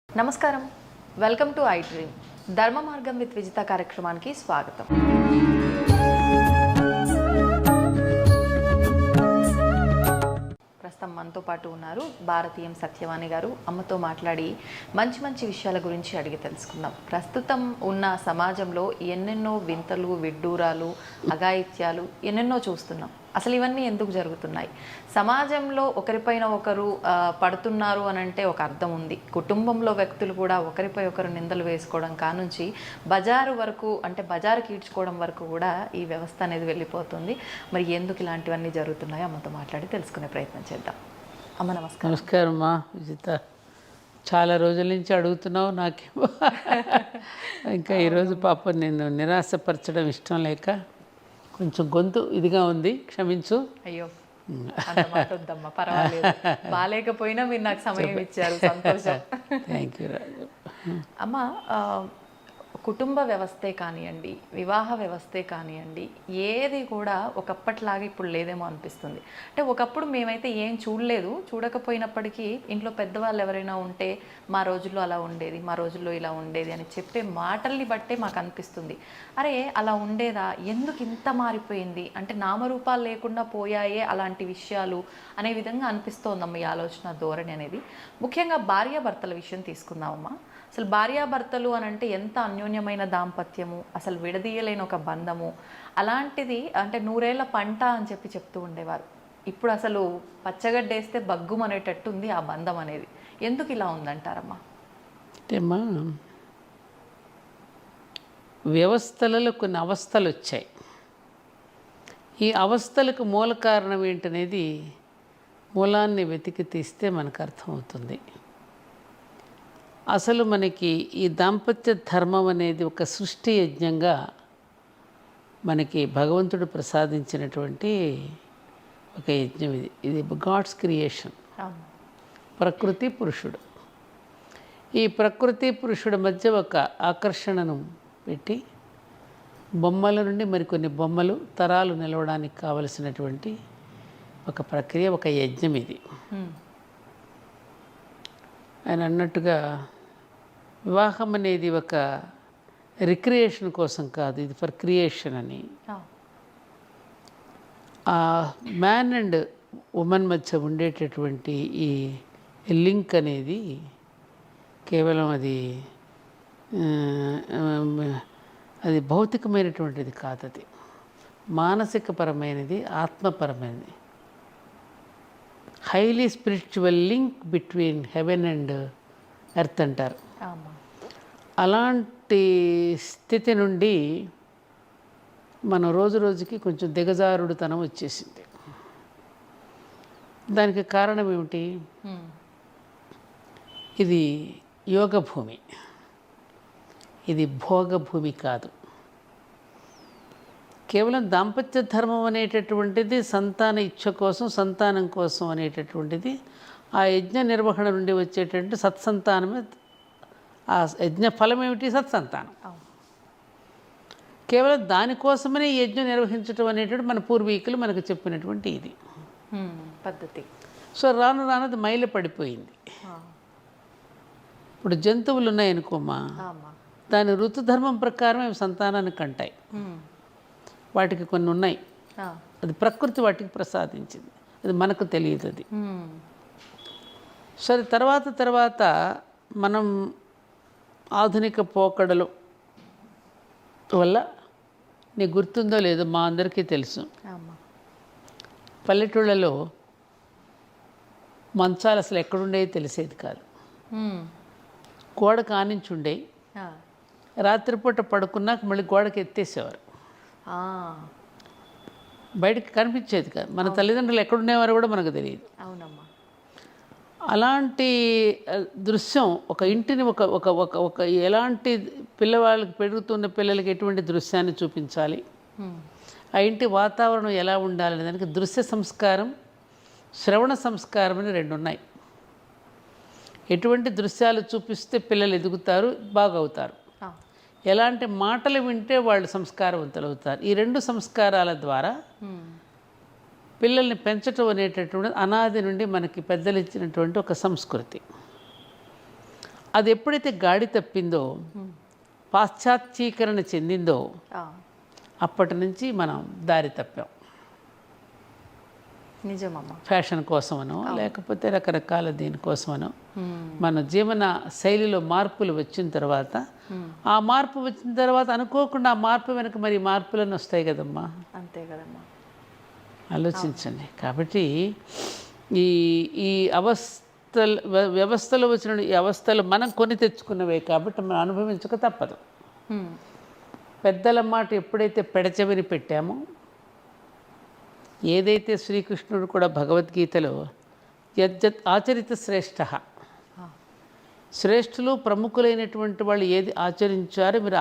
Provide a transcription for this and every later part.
నమస్కారం, welcome to I dream. ధర్మ మార్గం విత్ విజిత కార్యక్రమానికి స్వాగతం. ప్రస్తుతం మనతో పాటు ఉన్నారు భారతీయం సత్యవాణి గారు. అమ్మతో మాట్లాడి మంచి మంచి విషయాల గురించి అడిగి తెలుసుకుందాం. ప్రస్తుతం ఉన్న సమాజంలో ఎన్నెన్నో వింతలు, విడ్డూరాలు, అఘాయిత్యాలు ఎన్నెన్నో చూస్తున్నాం. అసలు ఇవన్నీ ఎందుకు జరుగుతున్నాయి? సమాజంలో ఒకరిపైన ఒకరు పడుతున్నారు అని అంటే ఒక అర్థం ఉంది. కుటుంబంలో వ్యక్తులు కూడా ఒకరిపై ఒకరు నిందలు వేసుకోవడం కానుంచి బజారు వరకు, అంటే బజారుకి ఈడ్చుకోవడం వరకు కూడా ఈ వ్యవస్థ అనేది వెళ్ళిపోతుంది. మరి ఎందుకు ఇలాంటివన్నీ జరుగుతున్నాయో అమ్మతో మాట్లాడి తెలుసుకునే ప్రయత్నం చేద్దాం. అమ్మ నమస్కారం. నమస్కారం అమ్మా విజిత. చాలా రోజుల నుంచి అడుగుతున్నావు, నాకేమో ఇంకా ఈరోజు పాప నేను నిరాశపరచడం ఇష్టం లేక కొంచెం గొంతు ఇదిగా ఉంది, క్షమించు. అయ్యో వద్దమ్మా, పర్వాలేదు. బాగాలేకపోయినా మీరు నాకు సమయం ఇచ్చారు, సంతోషం. థ్యాంక్ యూ రాజు. అమ్మ, కుటుంబ వ్యవస్థే కానివ్వండి, వివాహ వ్యవస్థే కానివ్వండి, ఏది కూడా ఒకప్పటిలాగా ఇప్పుడు లేదేమో అనిపిస్తుంది. అంటే ఒకప్పుడు మేమైతే ఏం చూడలేదు, చూడకపోయినప్పటికీ ఇంట్లో పెద్దవాళ్ళు ఎవరైనా ఉంటే మా రోజుల్లో అలా ఉండేది, మా రోజుల్లో ఇలా ఉండేది అని చెప్పే మాటల్ని బట్టే మాకు అనిపిస్తుంది. అరే అలా ఉండేదా, ఎందుకు ఇంత మారిపోయింది, అంటే నామరూపాలు లేకుండా పోయాయే అలాంటి విషయాలు అనే విధంగా అనిపిస్తోందమ్మ ఈ ఆలోచన ధోరణి అనేది. ముఖ్యంగా భార్యాభర్తల విషయం తీసుకుందామమ్మా. అసలు భార్యాభర్తలు అని అంటే ఎంత అన్యోన్యమైన దాంపత్యము, అసలు విడదీయలేని ఒక బంధము. అలాంటిది అంటే 100 ఏళ్ల పంట అని చెప్తూ ఉండేవారు. ఇప్పుడు అసలు పచ్చగడ్డేస్తే బగ్గుమనేటట్టుంది ఆ బంధం అనేది. ఎందుకు ఇలా ఉందంటారమ్మా? అమ్మా, వ్యవస్థలలో కొన్ని అవస్థలు వచ్చాయి. ఈ అవస్థలకు మూల కారణం ఏంటనేది మూలాన్ని వెతికి తీస్తే మనకు అర్థమవుతుంది. అసలు మనకి ఈ దాంపత్య ధర్మం అనేది ఒక సృష్టి యజ్ఞంగా మనకి భగవంతుడు ప్రసాదించినటువంటి ఒక యజ్ఞం. ఇది గాడ్స్ క్రియేషన్. ప్రకృతి పురుషుడు, ఈ ప్రకృతి పురుషుడి మధ్య ఒక ఆకర్షణను పెట్టి బొమ్మల నుండి మరికొన్ని బొమ్మలు తరాలు నిలవడానికి కావలసినటువంటి ఒక ప్రక్రియ, ఒక యజ్ఞం ఇది. ఆయన అన్నట్టుగా వివాహం అనేది ఒక రిక్రియేషన్ కోసం కాదు, ఇది ఫర్ క్రియేషన్ అని. ఆ మ్యాన్ అండ్ ఉమెన్ మధ్య ఉండేటటువంటి ఈ లింక్ అనేది కేవలం అది భౌతికమైనటువంటిది కాదు, అది మానసికపరమైనది, ఆత్మపరమైనది. Highly spiritual link between heaven and earth అంటారు. అలాంటి స్థితి నుండి మనం రోజు రోజుకి కొంచెం దిగజారుడుతనం వచ్చేసింది. దానికి కారణం ఏమిటి? ఇది యోగ భూమి, ఇది భోగ భూమి కాదు. కేవలం దాంపత్య ధర్మం అనేటటువంటిది సంతాన ఇచ్ఛ కోసం, సంతానం కోసం అనేటటువంటిది. ఆ యజ్ఞ నిర్వహణ నుండి వచ్చేటటువంటి సత్సంతానమే. ఆ యజ్ఞ ఫలం ఏమిటి? సత్సంతానం. కేవలం దానికోసమనే ఈ యజ్ఞం నిర్వహించడం అనేటువంటి మన పూర్వీకులు మనకు చెప్పినటువంటి ఇది పద్ధతి. సో రాను రానది మైల పడిపోయింది. ఇప్పుడు జంతువులు ఉన్నాయనుకోమా, దాని ఋతుధర్మం ప్రకారం అవి సంతానాన్ని కంటాయి. వాటికి కొన్ని ఉన్నాయి, అది ప్రకృతి వాటికి ప్రసాదించింది, అది మనకు తెలియదు. అది సరే, తర్వాత మనం ఆధునిక పోకడలు వల్ల, నీకు గుర్తుందో లేదో, మా అందరికీ తెలుసు, పల్లెటూళ్ళలో మంచాలు అసలు ఎక్కడుండేవి తెలిసేది కాదు. గోడకు ఆనించి ఉండేవి. రాత్రిపూట పడుకున్నాక మళ్ళీ గోడకి ఎత్తేసేవారు, బయటకు కనిపించేది కాదు. మన తల్లిదండ్రులు ఎక్కడుండేవారు కూడా మనకు తెలియదు. అవునమ్మా. అలాంటి దృశ్యం ఒక ఇంటిని ఒక ఒక ఒక ఒక ఎలాంటి పిల్లవాళ్ళకి, పెరుగుతున్న పిల్లలకి ఎటువంటి దృశ్యాన్ని చూపించాలి, ఆ ఇంటి వాతావరణం ఎలా ఉండాలనే దానికి దృశ్య సంస్కారం, శ్రవణ సంస్కారం అని 2 ఉన్నాయి. ఎటువంటి దృశ్యాలు చూపిస్తే పిల్లలు ఎదుగుతారు, బాగవుతారు, ఎలాంటి మాటలు వింటే వాళ్ళు సంస్కారవంతులు అవుతారు. ఈ 2 సంస్కారాల ద్వారా పిల్లల్ని పెంచటం అనేటటువంటి అనాది నుండి మనకి పెద్దలు ఇచ్చినటువంటి ఒక సంస్కృతి. అది ఎప్పుడైతే గాడి తప్పిందో, పాశ్చాత్యీకరణ చెందిందో, అప్పటి నుంచి మనం దారి తప్పాం. నిజమమ్మా. ఫ్యాషన్ కోసమనో లేకపోతే రకరకాల దీనికోసమనో మన జీవన శైలిలో మార్పులు వచ్చిన తర్వాత, ఆ మార్పు వచ్చిన తర్వాత అనుకోకుండా ఆ మార్పు వెనక మరి మార్పులను వస్తాయి కదమ్మా. అంతే కదమ్మా. ఆలోచించండి. కాబట్టి ఈ ఈ వ్యవస్థలో వచ్చిన ఈ అవస్థలు మనం కొని తెచ్చుకున్నవే కాబట్టి మనం అనుభవించక తప్పదు. పెద్దల మాట ఎప్పుడైతే పెడచెవిని పెట్టామో, ఏదైతే శ్రీకృష్ణుడు కూడా భగవద్గీతలో యజ్జత్ ఆచరిత శ్రేష్ఠ, శ్రేష్ఠులు ప్రముఖులైనటువంటి వాళ్ళు ఏది ఆచరించారో మీరు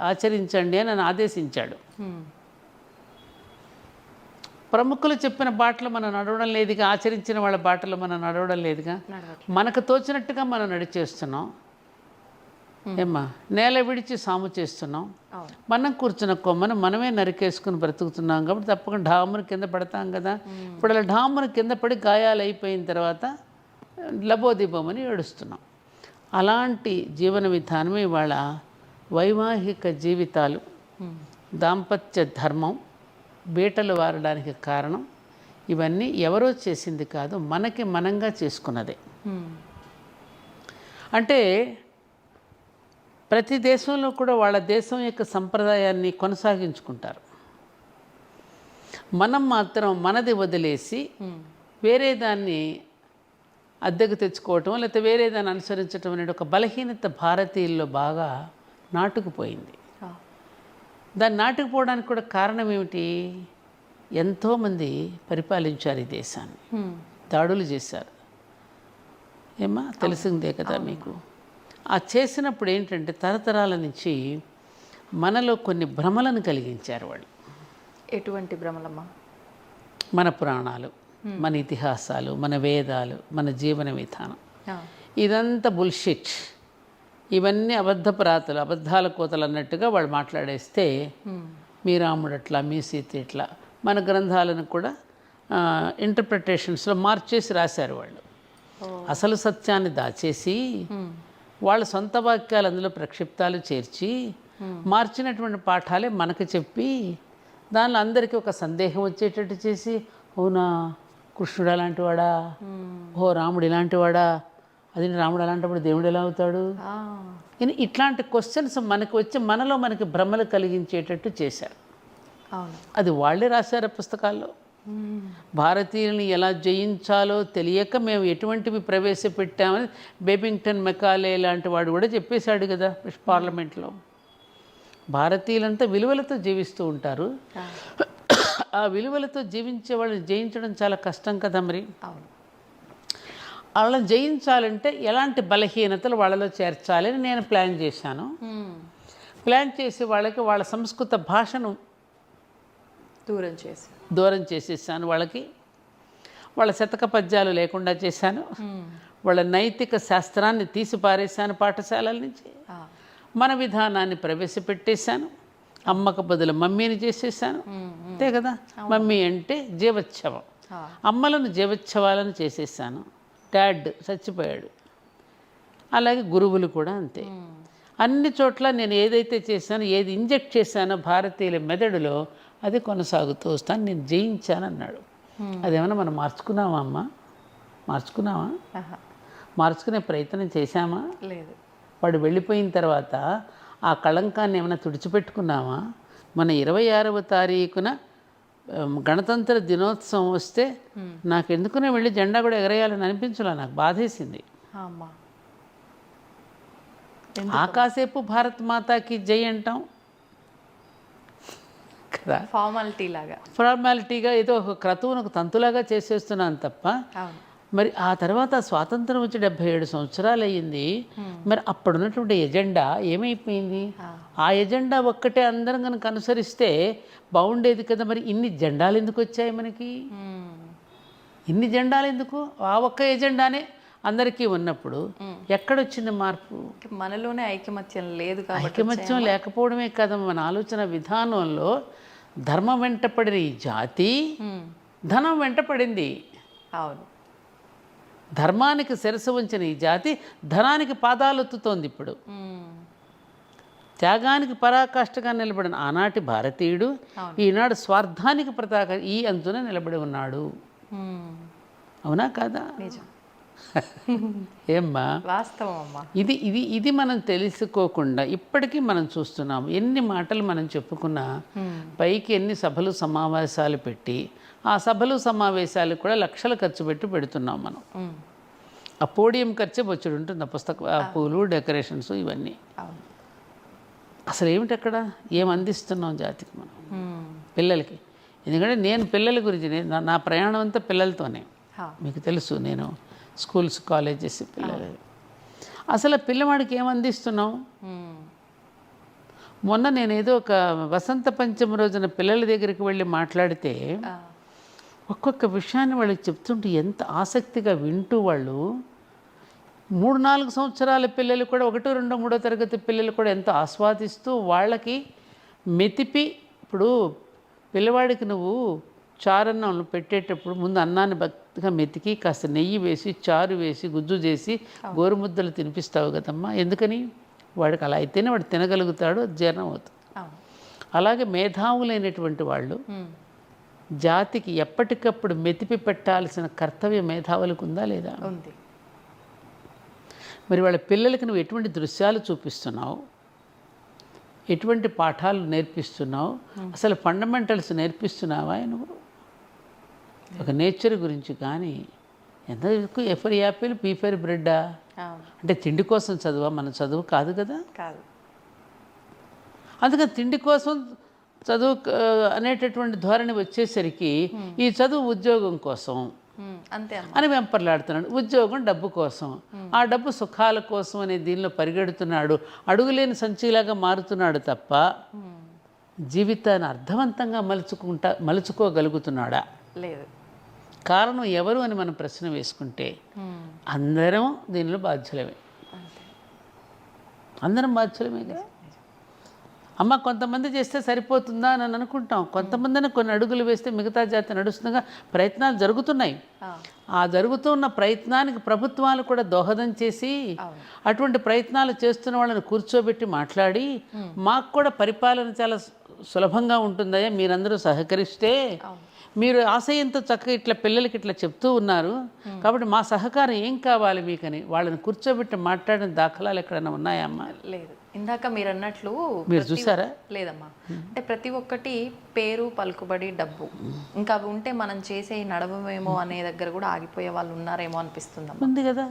ఆచరించండి అని నన్ను ఆదేశించాడు. ప్రముఖులు చెప్పిన బాటలు మనం నడవడం లేదుగా, ఆచరించిన వాళ్ళ బాటలు మనం నడవడం లేదుగా, మనకు తోచినట్టుగా మనం నడిచేస్తున్నాం. ఏమ్మా, నేల విడిచి సాము చేస్తున్నాం. మనం కూర్చున్న కొమ్మను మనమే నరికేసుకుని బ్రతుకుతున్నాం కాబట్టి తప్పకుండా ఢామును కింద పడతాం కదా. ఇప్పుడు అలా ఢామును కింద పడి గాయాలు అయిపోయిన తర్వాత లబోదిబోమని ఏడుస్తున్నాం. అలాంటి జీవన విధానమే ఇవాళ వైవాహిక జీవితాలు, దాంపత్య ధర్మం బీటలు వారడానికి కారణం. ఇవన్నీ ఎవరో చేసింది కాదు, మనకి మనంగా చేసుకున్నదే. అంటే ప్రతి దేశంలో కూడా వాళ్ళ దేశం యొక్క సంప్రదాయాన్ని కొనసాగించుకుంటారు. మనం మాత్రం మనది వదిలేసి వేరే దాన్ని అద్దెకు తెచ్చుకోవటం లేకపోతే వేరే దాన్ని అనుసరించడం అనేది ఒక బలహీనత భారతీయుల్లో బాగా నాటుకుపోయింది. దాన్ని నాటుకుపోవడానికి కూడా కారణం ఏమిటి? ఎంతోమంది పరిపాలించారు ఈ దేశాన్ని, దాడులు చేశారు. ఏమా తెలిసిందే కదా మీకు. ఆ చేసినప్పుడు ఏంటంటే తరతరాల నుంచి మనలో కొన్ని భ్రమలను కలిగించారు వాళ్ళు. ఎటువంటి భ్రమలమ్మా? మన పురాణాలు, మన ఇతిహాసాలు, మన వేదాలు, మన జీవన విధానం ఇదంతా బుల్షిట్. ఇవన్నీ అబద్ధపు రాతలు, అబద్ధాల కోతలు అన్నట్టుగా వాళ్ళు మాట్లాడేస్తే మీ రాముడు అట్లా, మీ సీత ఇట్లా, మన గ్రంథాలను కూడా ఇంటర్ప్రిటేషన్స్లో మార్చేసి రాశారు వాళ్ళు. అసలు సత్యాన్ని దాచేసి వాళ్ళ సొంత వాక్యాలు అందులో ప్రక్షిప్తాలు చేర్చి మార్చినటువంటి పాఠాలే మనకు చెప్పి దానిలో అందరికీ ఒక సందేహం వచ్చేటట్టు చేసి, అవునా కృష్ణుడు అలాంటి వాడా, ఓ రాముడు ఇలాంటి వాడా, అది రాముడు అలాంటప్పుడు దేవుడు ఎలా అవుతాడు, ఇట్లాంటి క్వశ్చన్స్ మనకు వచ్చి మనలో మనకి భ్రమలు కలిగించేటట్టు చేశారు. అది వాళ్ళే రాశారు పుస్తకాల్లో. భారతీయుల్ని ఎలా జయించాలో తెలియక మేము ఎటువంటివి ప్రవేశపెట్టామని బేబింగ్టన్ మెకాలే లాంటి వాడు కూడా చెప్పేశాడు కదా పార్లమెంట్లో. భారతీయులంతా విలువలతో జీవిస్తూ ఉంటారు. ఆ విలువలతో జీవించే వాళ్ళని జయించడం చాలా కష్టం కదా. మరి వాళ్ళని జయించాలంటే ఎలాంటి బలహీనతలు వాళ్ళలో చేర్చాలని నేను ప్లాన్ చేశాను. ప్లాన్ చేసి వాళ్ళకి వాళ్ళ సంస్కృత భాషను దూరం చేసేసాను. వాళ్ళకి వాళ్ళ శతక పద్యాలు లేకుండా చేశాను. వాళ్ళ నైతిక శాస్త్రాన్ని తీసి పారేశాను పాఠశాలల నుంచి. మన విధానాన్ని ప్రవేశపెట్టేశాను. అమ్మకు బదులు మమ్మీని చేసేసాను. అంతే కదా. మమ్మీ అంటే జీవోత్సవం, అమ్మలను జీవోత్సవాలను చేసేసాను. డాడ్ చచ్చిపోయాడు. అలాగే గురువులు కూడా అంతే. అన్ని చోట్ల నేను ఏదైతే చేశానో, ఏది ఇంజెక్ట్ చేశానో భారతీయుల మెదడులో అది కొనసాగుతూ వస్తాను. నేను జయించానన్నాడు. అదేమన్నా మనం మార్చుకున్నామా అమ్మ? మార్చుకున్నావా? మార్చుకునే ప్రయత్నం చేశామా? లేదు. వాడు వెళ్ళిపోయిన తర్వాత ఆ కళంకాన్ని ఏమైనా తుడిచిపెట్టుకున్నామా? మన 26వ తారీఖున గణతంత్ర దినోత్సవం వస్తే నాకు ఎందుకునే వెళ్ళి జెండా కూడా ఎగరేయాలని అనిపించలే. నాకు బాధేసింది. ఆకాసేపు భారత్ మాతాకి జై అంటాం కదా, ఫార్మాలిటీగా ఏదో ఒక క్రతువును ఒక తంతులాగా చేసేస్తున్నాను తప్ప. మరి ఆ తర్వాత స్వాతంత్రం వచ్చి 77 సంవత్సరాలు అయ్యింది. మరి అప్పుడున్నటువంటి ఎజెండా ఏమైపోయింది? ఆ ఎజెండా ఒక్కటే అందరం కనుక అనుసరిస్తే బాగుండేది కదా. మరి ఇన్ని జెండాలు ఎందుకు వచ్చాయి మనకి? ఇన్ని జెండాలు ఎందుకు? ఆ ఒక్క ఎజెండానే అందరికీ ఉన్నప్పుడు ఎక్కడొచ్చింది మార్పు? మనలోనే ఐకమత్యం లేదు. ఐకమత్యం లేకపోవడమే కదా, మన ఆలోచన విధానంలో ధర్మం వెంట పడిన ఈ జాతి ధనం వెంట పడింది. అవును. ధర్మానికి శిరస్సు వంచిన ఈ జాతి ధనానికి పాదాలొత్తుతోంది ఇప్పుడు. త్యాగానికి పరాకాష్ఠగా నిలబడిన ఆనాటి భారతీయుడు ఈనాడు స్వార్థానికి పతాక ఈ అంచున నిలబడి ఉన్నాడు. అవునా కాదా? నిజం. ఏమ్మా వాస్తవం అమ్మా. ఇది ఇది ఇది మనం తెలుసుకోకుండా ఇప్పటికీ మనం చూస్తున్నాం. ఎన్ని మాటలు మనం చెప్పుకున్నా, పైకి ఎన్ని సభలు సమావేశాలు పెట్టి, ఆ సభలు సమావేశాలు కూడా లక్షలు ఖర్చు పెట్టి పెడుతున్నాం మనం. ఆ పోడియం ఖర్చే బొచ్చుడు ఉంటుంది, ఆ పుస్తక పూలు, డెకరేషన్స్, ఇవన్నీ. అసలు ఏమిటి అక్కడ ఏం అందిస్తున్నాం జాతికి మనం, పిల్లలకి? ఎందుకంటే నేను పిల్లల గురించి నా ప్రయాణం అంతా పిల్లలతోనే. మీకు తెలుసు, నేను స్కూల్స్, కాలేజెస్, పిల్లలు. అసలు పిల్లవాడికి ఏం అందిస్తున్నాం? మొన్న నేను ఏదో ఒక వసంత పంచమి రోజున పిల్లల దగ్గరికి వెళ్ళి మాట్లాడితే ఒక్కొక్క విషయాన్ని వాళ్ళకి చెప్తుంటే ఎంత ఆసక్తిగా వింటూ, వాళ్ళు 3-4 సంవత్సరాల పిల్లలు కూడా 1, 2, 3 తరగతి పిల్లలు కూడా ఎంతో ఆస్వాదిస్తూ వాళ్ళకి మెతిపి, ఇప్పుడు పిల్లవాడికి నువ్వు చారన్నం పెట్టేటప్పుడు ముందు అన్నాన్ని భక్తిగా మెతికి కాస్త నెయ్యి వేసి, చారు వేసి, గుజ్జు చేసి, గోరుముద్దలు తినిపిస్తావు కదమ్మా. ఎందుకని? వాడికి అలా అయితేనే వాడు తినగలుగుతాడు, జీర్ణం అవుతుంది. అలాగే మేధావులైనటువంటి వాళ్ళు జాతికి ఎప్పటికప్పుడు మెతిపి పెట్టాల్సిన కర్తవ్యం మేధావులకు ఉందా లేదా? ఉంది. మరి వాళ్ళ పిల్లలకి నువ్వు ఎటువంటి దృశ్యాలు చూపిస్తున్నావు, ఎటువంటి పాఠాలు నేర్పిస్తున్నావు, అసలు ఫండమెంటల్స్ నేర్పిస్తున్నావా నువ్వు? ఒక నేచర్ గురించి కానీ ఎంత ఎ ఫర్ యాపిల్, బి ఫర్ బ్రెడ్డా? అంటే తిండి కోసం చదువా? మన చదువు కాదు కదా. కాదు. అందుకని తిండి కోసం చదువు అనేటటువంటి ధోరణి వచ్చేసరికి ఈ చదువు ఉద్యోగం కోసం అంతే అని వెంపర్లాడుతున్నాడు. ఉద్యోగం డబ్బు కోసం, ఆ డబ్బు సుఖాల కోసం అనే దీనిలో పరిగెడుతున్నాడు. అడుగులేని సంచిలాగా మారుతున్నాడు తప్ప జీవితాన్ని అర్థవంతంగా మలుచుకోగలుగుతున్నాడా? లేదు. కారణం ఎవరు అని మనం ప్రశ్న వేసుకుంటే అందరం దీనిలో బాధ్యులమే. అందరం బాధ్యులమే కదా. అమ్మ కొంతమంది చేస్తే సరిపోతుందా అని అనుకుంటాం. కొంతమందిని కొన్ని అడుగులు వేస్తే మిగతా జాతి నడుస్తుండగా ప్రయత్నాలు జరుగుతున్నాయి. ఆ జరుగుతున్న ప్రయత్నానికి ప్రభుత్వాలు కూడా దోహదం చేసి అటువంటి ప్రయత్నాలు చేస్తున్న వాళ్ళని కూర్చోబెట్టి మాట్లాడి, మాకు కూడా పరిపాలన చాలా సులభంగా ఉంటుందయ్యా మీరందరూ సహకరిస్తే, మీరు ఆశయంతో చక్కగా ఇట్లా పిల్లలకి ఇట్లా చెప్తూ ఉన్నారు కాబట్టి మా సహకారం ఏం కావాలి మీకని వాళ్ళని కూర్చోబెట్టి మాట్లాడిన దాఖలాలు ఎక్కడైనా ఉన్నాయా అమ్మా? లేదు. ఇందాక మీరు అన్నట్లు మీరు చూసారా? లేదమ్మా. అంటే ప్రతి ఒక్కటి పేరు, పలుకుబడి, డబ్బు, ఇంకా అవి ఉంటే మనం చేసే నడవమేమో అనే దగ్గర కూడా ఆగిపోయే వాళ్ళు ఉన్నారేమో అనిపిస్తుంది. ఉంది కదా,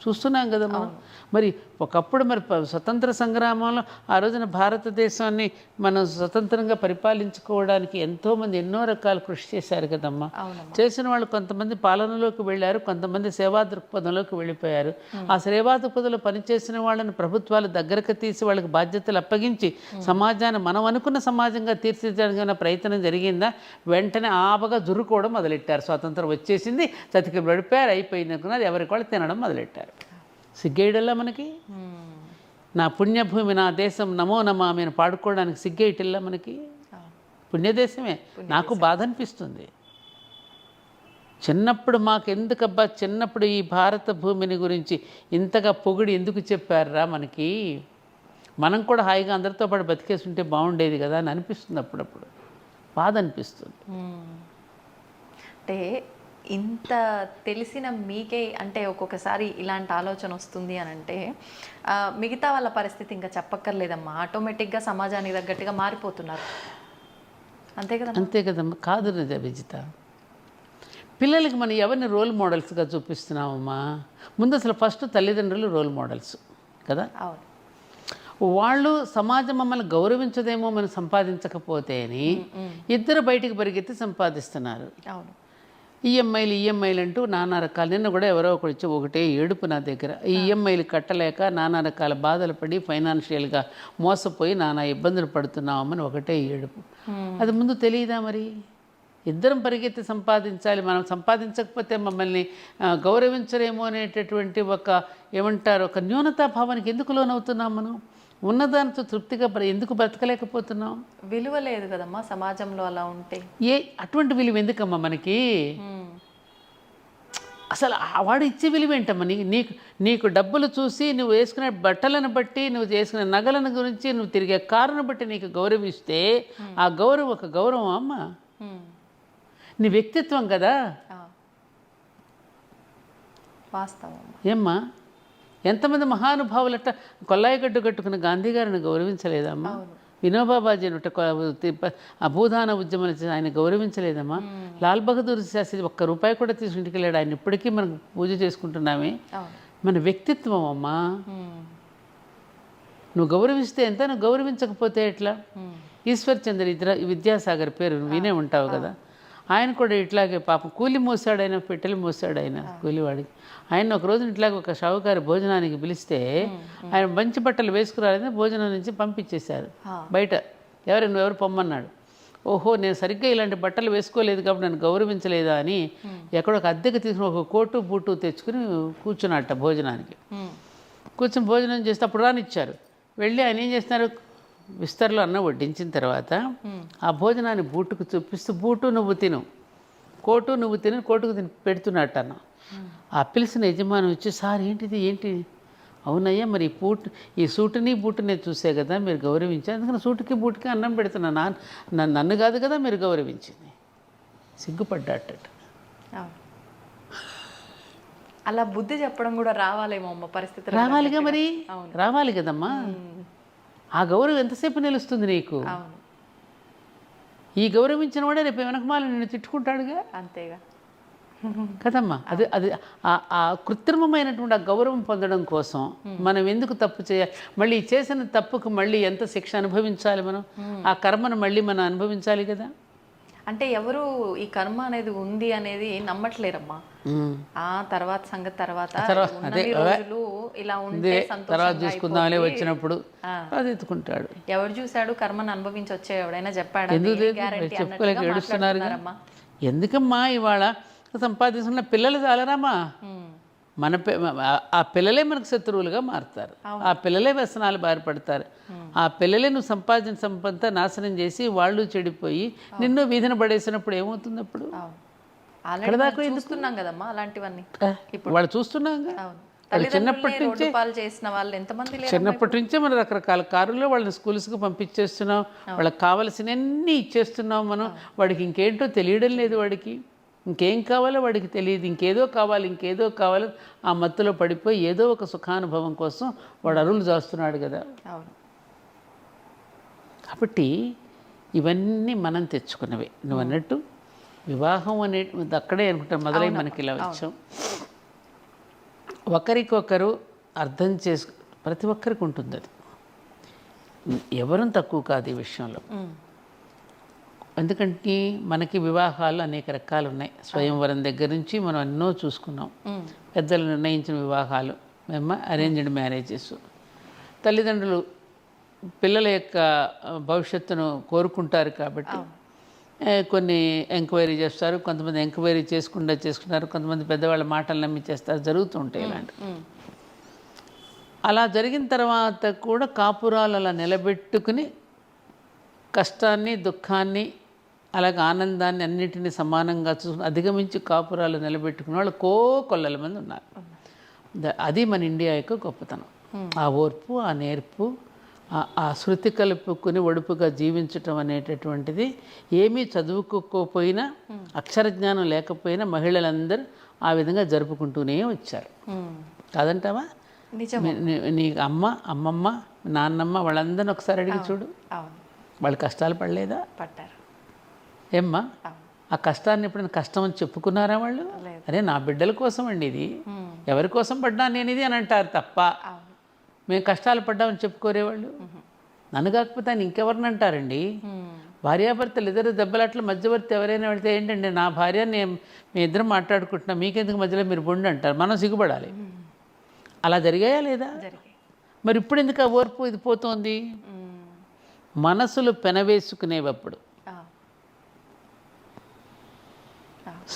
చూస్తున్నాం కదా మనం. మరి ఒకప్పుడు మరి స్వతంత్ర సంగ్రామంలో ఆ రోజున భారతదేశాన్ని మనం స్వతంత్రంగా పరిపాలించుకోవడానికి ఎంతోమంది ఎన్నో రకాల కృషి చేశారు కదమ్మా. చేసిన వాళ్ళు కొంతమంది పాలనలోకి వెళ్ళారు, కొంతమంది సేవా దృక్పథంలోకి వెళ్ళిపోయారు. ఆ సేవా దృక్పథంలో పనిచేసిన వాళ్ళని ప్రభుత్వాలు దగ్గరకు తీసి వాళ్ళకి బాధ్యతలు అప్పగించి సమాజాన్ని మనం అనుకున్న సమాజంగా తీర్చిదిద్దడానికి ప్రయత్నం జరిగిందా? వెంటనే ఆపగా జురుకోవడం మొదలెట్టారు. స్వాతంత్రం వచ్చేసింది, చతికి పడిపోయారు, అయిపోయింది అనుకున్నారు, ఎవరికి వాళ్ళు తినడం మొదలెట్టారు. సిగ్గేయడల్లా మనకి? నా పుణ్యభూమి, నా దేశం, నమో నమామి అని పాడుకోవడానికి సిగ్గేయటల్లా మనకి? పుణ్యదేశమే. నాకు బాధ అనిపిస్తుంది. చిన్నప్పుడు మాకెందుకబ్బా, చిన్నప్పుడు ఈ భారత భూమిని గురించి ఇంతగా పొగిడి ఎందుకు చెప్పారా మనకి? మనం కూడా హాయిగా అందరితో పాటు బతికేసి ఉంటే బాగుండేది కదా అని అనిపిస్తుంది. అప్పుడప్పుడు బాధ అనిపిస్తుంది. అంటే ఇంత తెలిసిన మీకే అంటే ఒక్కొక్కసారి ఇలాంటి ఆలోచన వస్తుంది అని అంటే మిగతా వాళ్ళ పరిస్థితి ఇంకా చెప్పక్కర్లేదమ్మా. ఆటోమేటిక్గా సమాజానికి తగ్గట్టుగా మారిపోతున్నారు. అంతే కదా? అంతే కదమ్మా. కాదు నిజ విజిత, పిల్లలకి మనం ఎవరిని రోల్ మోడల్స్గా చూపిస్తున్నామమ్మా? ముందు అసలు ఫస్ట్ తల్లిదండ్రులు రోల్ మోడల్స్ కదా. అవును. వాళ్ళు సమాజం మమ్మల్ని గౌరవించదేమో మనం సంపాదించకపోతే అని ఇద్దరు బయటికి పరిగెత్తి సంపాదిస్తున్నారు. అవును. ఈఎంఐలు అంటూ నానా రకాలు. నిన్న కూడా ఎవరో ఒకటి వచ్చి ఒకటే ఏడుపు నా దగ్గర. ఈ ఈఎంఐలు కట్టలేక నానా రకాల బాధలు పడి ఫైనాన్షియల్గా మోసపోయి నానా ఇబ్బందులు పడుతున్నామని ఒకటే ఏడుపు. అది ముందు తెలియదా? మరి ఇద్దరం పరిగెత్తి సంపాదించాలి. మనం సంపాదించకపోతే మమ్మల్ని గౌరవించరేమో అనేటటువంటి ఒక ఏమంటారు, ఒక న్యూనతాభావానికి ఎందుకు లోనవుతున్నాం మనం? ఉన్నదానితో తృప్తిగా ఎందుకు బ్రతకలేకపోతున్నాం? విలువ లేదు కదమ్మా సమాజంలో అలా ఉంటే. అటువంటి విలువ ఎందుకమ్మా మనకి? అసలు వాడు ఇచ్చే విలువ ఏంటమ్మా? నీకు నీకు డబ్బులు చూసి నువ్వు వేసుకునే బట్టలను బట్టి, నువ్వు చేసుకునే నగలను గురించి, నువ్వు తిరిగే కారును బట్టి నీకు గౌరవిస్తే ఆ గౌరవం ఒక గౌరవం అమ్మా? నీ వ్యక్తిత్వం కదా. వాస్తవం. ఏమ్మా, ఎంతమంది మహానుభావులట కొల్లాయిగడ్డు కట్టుకున్న గాంధీ గారిని గౌరవించలేదమ్మా? వినోబాబాజీ అనుట భూదాన ఉద్యమం ఆయన గౌరవించలేదమ్మా? లాల్ బహదూర్ శాస్త్రి ఒక్క రూపాయి కూడా తీసుకుని ఇంటికి వెళ్ళాడు. ఆయన ఇప్పటికీ మనం పూజ చేసుకుంటున్నామే. మన వ్యక్తిత్వం అమ్మా. నువ్వు గౌరవిస్తే ఎంత, నువ్వు గౌరవించకపోతే ఎట్లా? ఈశ్వర్ చంద్ర విద్యాసాగర్ పేరు వినే ఉంటావు కదా. ఆయన కూడా ఇట్లాగే పాపం కూలి మోసాడు, ఆయన పెట్టెలు మోసాడు. ఆయన కూలివాడికి ఆయన ఒక రోజున ఇట్లాగ ఒక షావుకారి భోజనానికి పిలిస్తే ఆయన మంచి బట్టలు వేసుకురాలేదని భోజనం నుంచి పంపించేశారు బయట. ఎవరు పొమ్మన్నాడు. ఓహో, నేను సరిగ్గా ఇలాంటి బట్టలు వేసుకోలేదు కాబట్టి నన్ను గౌరవించలేదా అని ఎక్కడో ఒక అద్దెకి తీసుకుని ఒక కోటు బూటు తెచ్చుకుని కూర్చున్నట్ట భోజనానికి. కూర్చొని భోజనం చేస్తే అప్పుడు రానిచ్చారు. వెళ్ళి ఆయన ఏం చేస్తున్నారు, విస్తరలో అన్నం వడ్డించిన తర్వాత ఆ భోజనాన్ని బూటుకు చూపిస్తూ, బూటు నువ్వు తిను, కోటు నువ్వు తిను, కోటుకు తిని పెడుతున్నట్టు అన్న. ఆ పిలిచిన యజమాని వచ్చి, సార్ ఏంటిది, ఏంటి? అవునయ్యా, మరి ఈ సూటుని బూటుని చూసే కదా మీరు గౌరవించారు, అందుకని సూటుకి బూటుకి అన్నం పెడుతున్నా, నన్ను కాదు కదా మీరు గౌరవించింది. సిగ్గుపడ్డాట. అలా బుద్ధి చెప్పడం కూడా రావాలేమో అమ్మ, పరిస్థితి రావాలిగా, మరి రావాలి కదమ్మా. ఆ గౌరవం ఎంతసేపు నిలుస్తుంది నీకు? ఈ గౌరవించిన వాడే రేపు వెనకమాల నిన్ను తిట్టుకుంటాడుగా. అంతేగా కదమ్మా. అది అది ఆ కృత్రిమమైనటువంటి ఆ గౌరవం పొందడం కోసం మనం ఎందుకు తప్పు చేయాలి? మళ్ళీ చేసిన తప్పుకు మళ్ళీ ఎంత శిక్ష అనుభవించాలి మనం? ఆ కర్మను మళ్ళీ మనం అనుభవించాలి కదా. అంటే ఎవరు ఈ కర్మ అనేది ఉంది అనేది నమ్మట్లేరమ్మా. ఆ తర్వాత సంగతి తర్వాత ఇలా ఉంటే తర్వాత చూసుకుందామని వచ్చినప్పుడు అది ఎత్తుకుంటాడు. ఎవరు చూశాడు కర్మను అనుభవించి వచ్చే ఎవడైనా చెప్పాడు? చెప్పుకోలేక ఏడుస్తున్నారు. ఎందుకమ్మా ఇవాళ సంపాదించిన పిల్లలు చాలరామా? మన ఆ పిల్లలే మనకు శత్రువులుగా మారుతారు. ఆ పిల్లలే వ్యసనాలు బారిపడతారు. ఆ పిల్లలే నువ్వు సంపాదించిన సంపద నాశనం చేసి వాళ్ళు చెడిపోయి నిన్ను వీధిన పడేసినప్పుడు ఏమవుతుంది? అప్పుడు చూస్తున్నాం కదమ్మా అలాంటివన్నీ. వాళ్ళు చూస్తున్నాం. చిన్నప్పటి నుంచే చిన్నప్పటి నుంచే మనం రకరకాల కారుల్లో వాళ్ళని స్కూల్స్కి పంపించేస్తున్నాం. వాళ్ళకి కావాల్సినవన్నీ ఇచ్చేస్తున్నాం మనం. వాడికి ఇంకేంటో తెలియడం లేదు. వాడికి ఇంకేం కావాలో వాడికి తెలియదు. ఇంకేదో కావాలి ఆ మత్తులో పడిపోయి ఏదో ఒక సుఖానుభవం కోసం వాడు అరువులు చేస్తున్నాడు కదా. కాబట్టి ఇవన్నీ మనం తెచ్చుకున్నవే. నువ్వు అన్నట్టు వివాహం అనే అక్కడే అనుకుంటాం మొదలై మనకి ఇలా వచ్చాం. ఒకరికొకరు అర్థం చేసుకు ప్రతి ఒక్కరికి ఉంటుంది. అది ఎవరూ తక్కువ కాదు ఈ విషయంలో. ఎందుకంటే మనకి వివాహాలు అనేక రకాలు ఉన్నాయి. స్వయంవరం దగ్గర నుంచి మనం ఎన్నో చూసుకున్నాం. పెద్దలు నిర్ణయించిన వివాహాలు, అరేంజ్డ్ మ్యారేజెస్. తల్లిదండ్రులు పిల్లల యొక్క భవిష్యత్తును కోరుకుంటారు కాబట్టి కొన్ని ఎంక్వైరీ చేస్తారు. కొంతమంది ఎంక్వైరీ చేసుకుంటారు. కొంతమంది పెద్దవాళ్ళ మాటలు నమ్మి చేస్తారు. జరుగుతూ ఉంటాయి ఇలాంటి. అలా జరిగిన తర్వాత కూడా కాపురాలు అలా నిలబెట్టుకుని కష్టాన్ని, దుఃఖాన్ని, అలాగే ఆనందాన్ని అన్నిటినీ సమానంగా చూసుకుని అధిగమించి కాపురాలు నిలబెట్టుకునే వాళ్ళు కొల్లల మంది ఉన్నారు. అది మన ఇండియా యొక్క గొప్పతనం. ఆ ఓర్పు, ఆ నేర్పు, ఆ శృతి కలుపుకుని ఒడుపుగా జీవించటం అనేటటువంటిది ఏమీ చదువుకోకపోయినా, అక్షరజ్ఞానం లేకపోయినా మహిళలందరూ ఆ విధంగా జరుపుకుంటూనే వచ్చారు. కాదంటావా? నీ అమ్మమ్మ, నాన్నమ్మ వాళ్ళందరినీ ఒకసారి అడిగి చూడు. వాళ్ళు కష్టాలు పడలేదా? పడ్డారు. ఏమ్మా, ఆ కష్టాన్ని ఎప్పుడైనా కష్టం అని చెప్పుకున్నారా వాళ్ళు? అరే నా బిడ్డల కోసం అండి ఇది, ఎవరి కోసం పడ్డాను నేను ఇది అని అంటారు తప్ప మేము కష్టాలు పడ్డామని చెప్పుకోరేవాళ్ళు. నన్ను కాకపోతే ఆయన ఇంకెవరిని అంటారండి? భార్యాభర్తలు ఇద్దరు దెబ్బలాట్లు మధ్యవర్తి ఎవరైనా వెళితే ఏంటండి నా భార్య మీ ఇద్దరం మాట్లాడుకుంటున్నాం, మీకెందుకు మధ్యలో మీరు బొండి అంటారు. మనం సిగ్గుపడాలి. అలా జరిగాయా లేదా? మరి ఇప్పుడు ఎందుకు ఆ ఓర్పు ఇది పోతోంది? మనసులు పెనవేసుకునేటప్పుడు,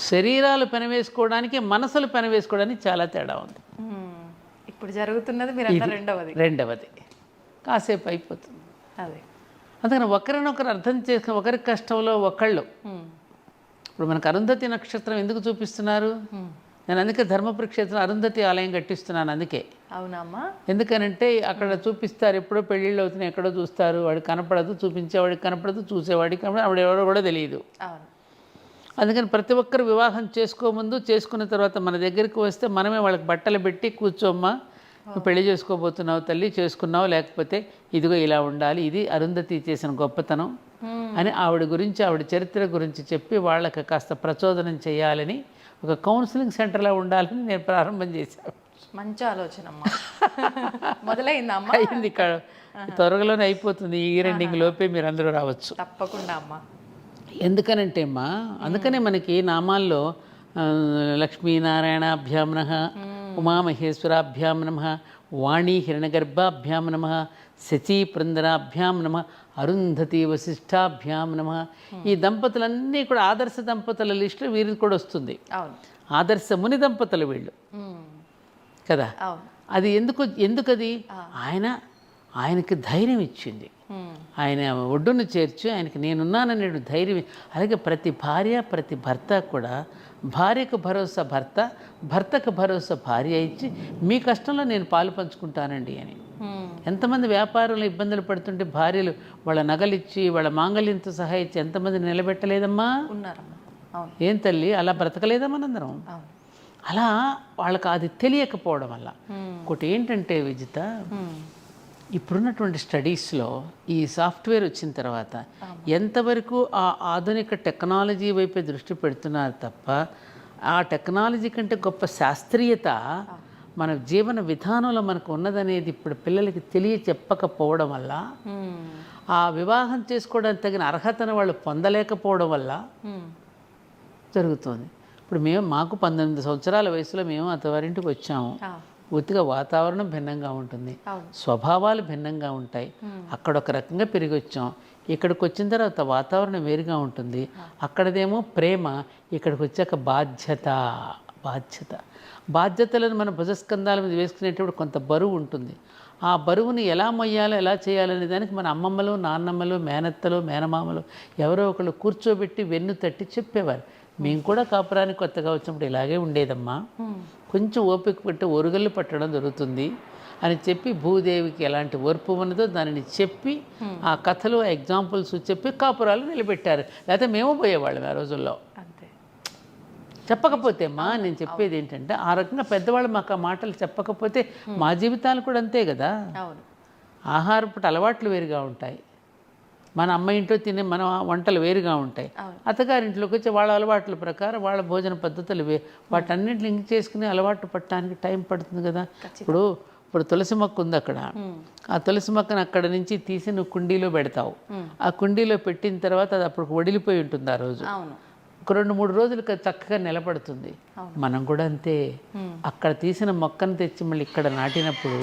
శరీరాలు పెనవేసుకోవడానికి మనసులు పెనవేసుకోవడానికి చాలా తేడా ఉంది. ఇప్పుడు జరుగుతున్నది రెండవది. కాసేపు అయిపోతుంది. అదే అందుకని ఒకరినొకరు అర్థం చేసుకుని ఒకరి కష్టంలో ఒకళ్ళు. ఇప్పుడు మనకు అరుంధతి నక్షత్రం ఎందుకు చూపిస్తున్నారు? నేను అందుకే ధర్మపురి క్షేత్రం అరుంధతి ఆలయం కట్టిస్తున్నాను. అందుకే. అవునమ్మా. ఎందుకనంటే అక్కడ చూపిస్తారు, ఎప్పుడో పెళ్ళిళ్ళు అవుతున్నాయి, ఎక్కడో చూస్తారు, వాడికి కనపడదు, చూపించేవాడికి కనపడదు, చూసేవాడికి కనపడదు, ఆవిడ ఎవరో కూడా తెలియదు. అందుకని ప్రతి ఒక్కరు వివాహం చేసుకోముందు, చేసుకున్న తర్వాత మన దగ్గరికి వస్తే మనమే వాళ్ళకి బట్టలు పెట్టి కూర్చోమ్మా, నువ్వు పెళ్లి చేసుకోబోతున్నావు తల్లి, చేసుకున్నావు, లేకపోతే ఇదిగో ఇలా ఉండాలి, ఇది అరుంధతి చేసిన గొప్పతనం అని ఆవిడ గురించి, ఆవిడ చరిత్ర గురించి చెప్పి వాళ్ళకి కాస్త ప్రచోదనం చేయాలని ఒక కౌన్సిలింగ్ సెంటర్లో ఉండాలని నేను ప్రారంభం చేశాను. మంచి ఆలోచన అమ్మా. మొదలైందమ్మా? అయింది, ఇక్కడ త్వరలోనే అయిపోతుంది. ఈ రెండింగ్ లోపే మీరు అందరూ రావచ్చు. తప్పకుండా అమ్మా. ఎందుకనంటే అమ్మా, అందుకనే మనకి నామాల్లో లక్ష్మీనారాయణాభ్యాం నమః, ఉమామహేశ్వరాభ్యాం నమః, వాణీ హిరణ్యగర్భాభ్యాం నమః, శచీపురందరాభ్యాం నమః, అరుంధతి వశిష్ఠాభ్యాం నమః. ఈ దంపతులన్నీ కూడా ఆదర్శ దంపతుల లిస్టులో వీరికి కూడా వస్తుంది. ఆదర్శ ముని దంపతులు వీళ్ళు కదా. అది ఎందుకది ఆయనకి ధైర్యం ఇచ్చింది. ఆయన ఒడ్డును చేర్చి ఆయనకి నేనున్నాననే ధైర్యం. అలాగే ప్రతి భార్య, ప్రతి భర్త కూడా భార్యకు భరోసా భర్త, భర్తకు భరోసా భార్య ఇచ్చి మీ కష్టంలో నేను పాలు పంచుకుంటానండి అని. ఎంతమంది వ్యాపారంలో ఇబ్బందులు పడుతుంటే భార్యలు వాళ్ళ నగలిచ్చి, వాళ్ళ మాంగళ్యంతో సహా ఇచ్చి ఎంతమంది నిలబెట్టలేదమ్మా? ఏం తల్లి, అలా బ్రతకలేదా మనందరం? అలా వాళ్ళకి అది తెలియకపోవడం వల్ల. ఒకటి ఏంటంటే విజిత, ఇప్పుడున్నటువంటి స్టడీస్లో ఈ సాఫ్ట్వేర్ వచ్చిన తర్వాత ఎంతవరకు ఆ ఆధునిక టెక్నాలజీ వైపే దృష్టి పెడుతున్నారు తప్ప, ఆ టెక్నాలజీ కంటే గొప్ప శాస్త్రీయత మన జీవన విధానంలో మనకు ఉన్నదనేది ఇప్పుడు పిల్లలకి చెప్పకపోవడం వల్ల, ఆ వివాహం చేసుకోవడానికి తగిన అర్హతను వాళ్ళు పొందలేకపోవడం వల్ల జరుగుతుంది. ఇప్పుడు మాకు 19 సంవత్సరాల వయసులో మేము అత్తవారింటికి వచ్చాము. పూర్తిగా వాతావరణం భిన్నంగా ఉంటుంది, స్వభావాలు భిన్నంగా ఉంటాయి. అక్కడ ఒక రకంగా పెరిగి వచ్చాం, ఇక్కడికి వచ్చిన తర్వాత వాతావరణం వేరుగా ఉంటుంది. అక్కడదేమో ప్రేమ, ఇక్కడికి వచ్చాక బాధ్యతలను మన భుజస్కంధాల మీద వేసుకునేటప్పుడు కొంత బరువు ఉంటుంది. ఆ బరువుని ఎలా మొయ్యాలో, ఎలా చేయాలనే దానికి మన అమ్మమ్మలు, నాన్నమ్మలు, మేనత్తలు, మేనమామలు ఎవరో ఒకళ్ళు కూర్చోబెట్టి వెన్ను తట్టి చెప్పేవారు. మేము కూడా కాపురానికి కొత్తగా వచ్చినప్పుడు ఇలాగే ఉండేదమ్మా, కొంచెం ఓపిక పెట్టి ఒరుగళ్ళు పట్టడం జరుగుతుంది అని చెప్పి, భూదేవికి ఎలాంటి ఓర్పు ఉన్నదో దానిని చెప్పి, ఆ కథలు, ఎగ్జాంపుల్స్ చెప్పి కాపురాలు నిలబెట్టారు. లేకపోతే మేము పోయేవాళ్ళం ఆ రోజుల్లో. చెప్పకపోతే అమ్మా, నేను చెప్పేది ఏంటంటే, ఆ రకంగా పెద్దవాళ్ళు మాకు ఆ మాటలు చెప్పకపోతే మా జీవితాలు కూడా అంతే కదా. ఆహారపు అలవాట్లు వేరుగా ఉంటాయి, మన అమ్మ ఇంట్లో తినే మన వంటలు వేరుగా ఉంటాయి. అత్తగారింట్లోకి వచ్చి వాళ్ళ అలవాట్ల ప్రకారం వాళ్ళ భోజన పద్ధతులు వాటన్నింటిని లింక్ చేసుకుని అలవాటు పట్టడానికి టైం పడుతుంది కదా. ఇప్పుడు తులసి మొక్క ఉంది అక్కడ, ఆ తులసి మొక్కను అక్కడ నుంచి తీసి నువ్వు కుండీలో పెడతావు. ఆ కుండీలో పెట్టిన తర్వాత అది అప్పుడు వడిలిపోయి ఉంటుంది. ఆ రోజు ఒక 2-3 రోజులకు చక్కగా నిలబడుతుంది. మనం కూడా అంతే, అక్కడ తీసిన మొక్కను తెచ్చి మళ్ళీ ఇక్కడ నాటినప్పుడు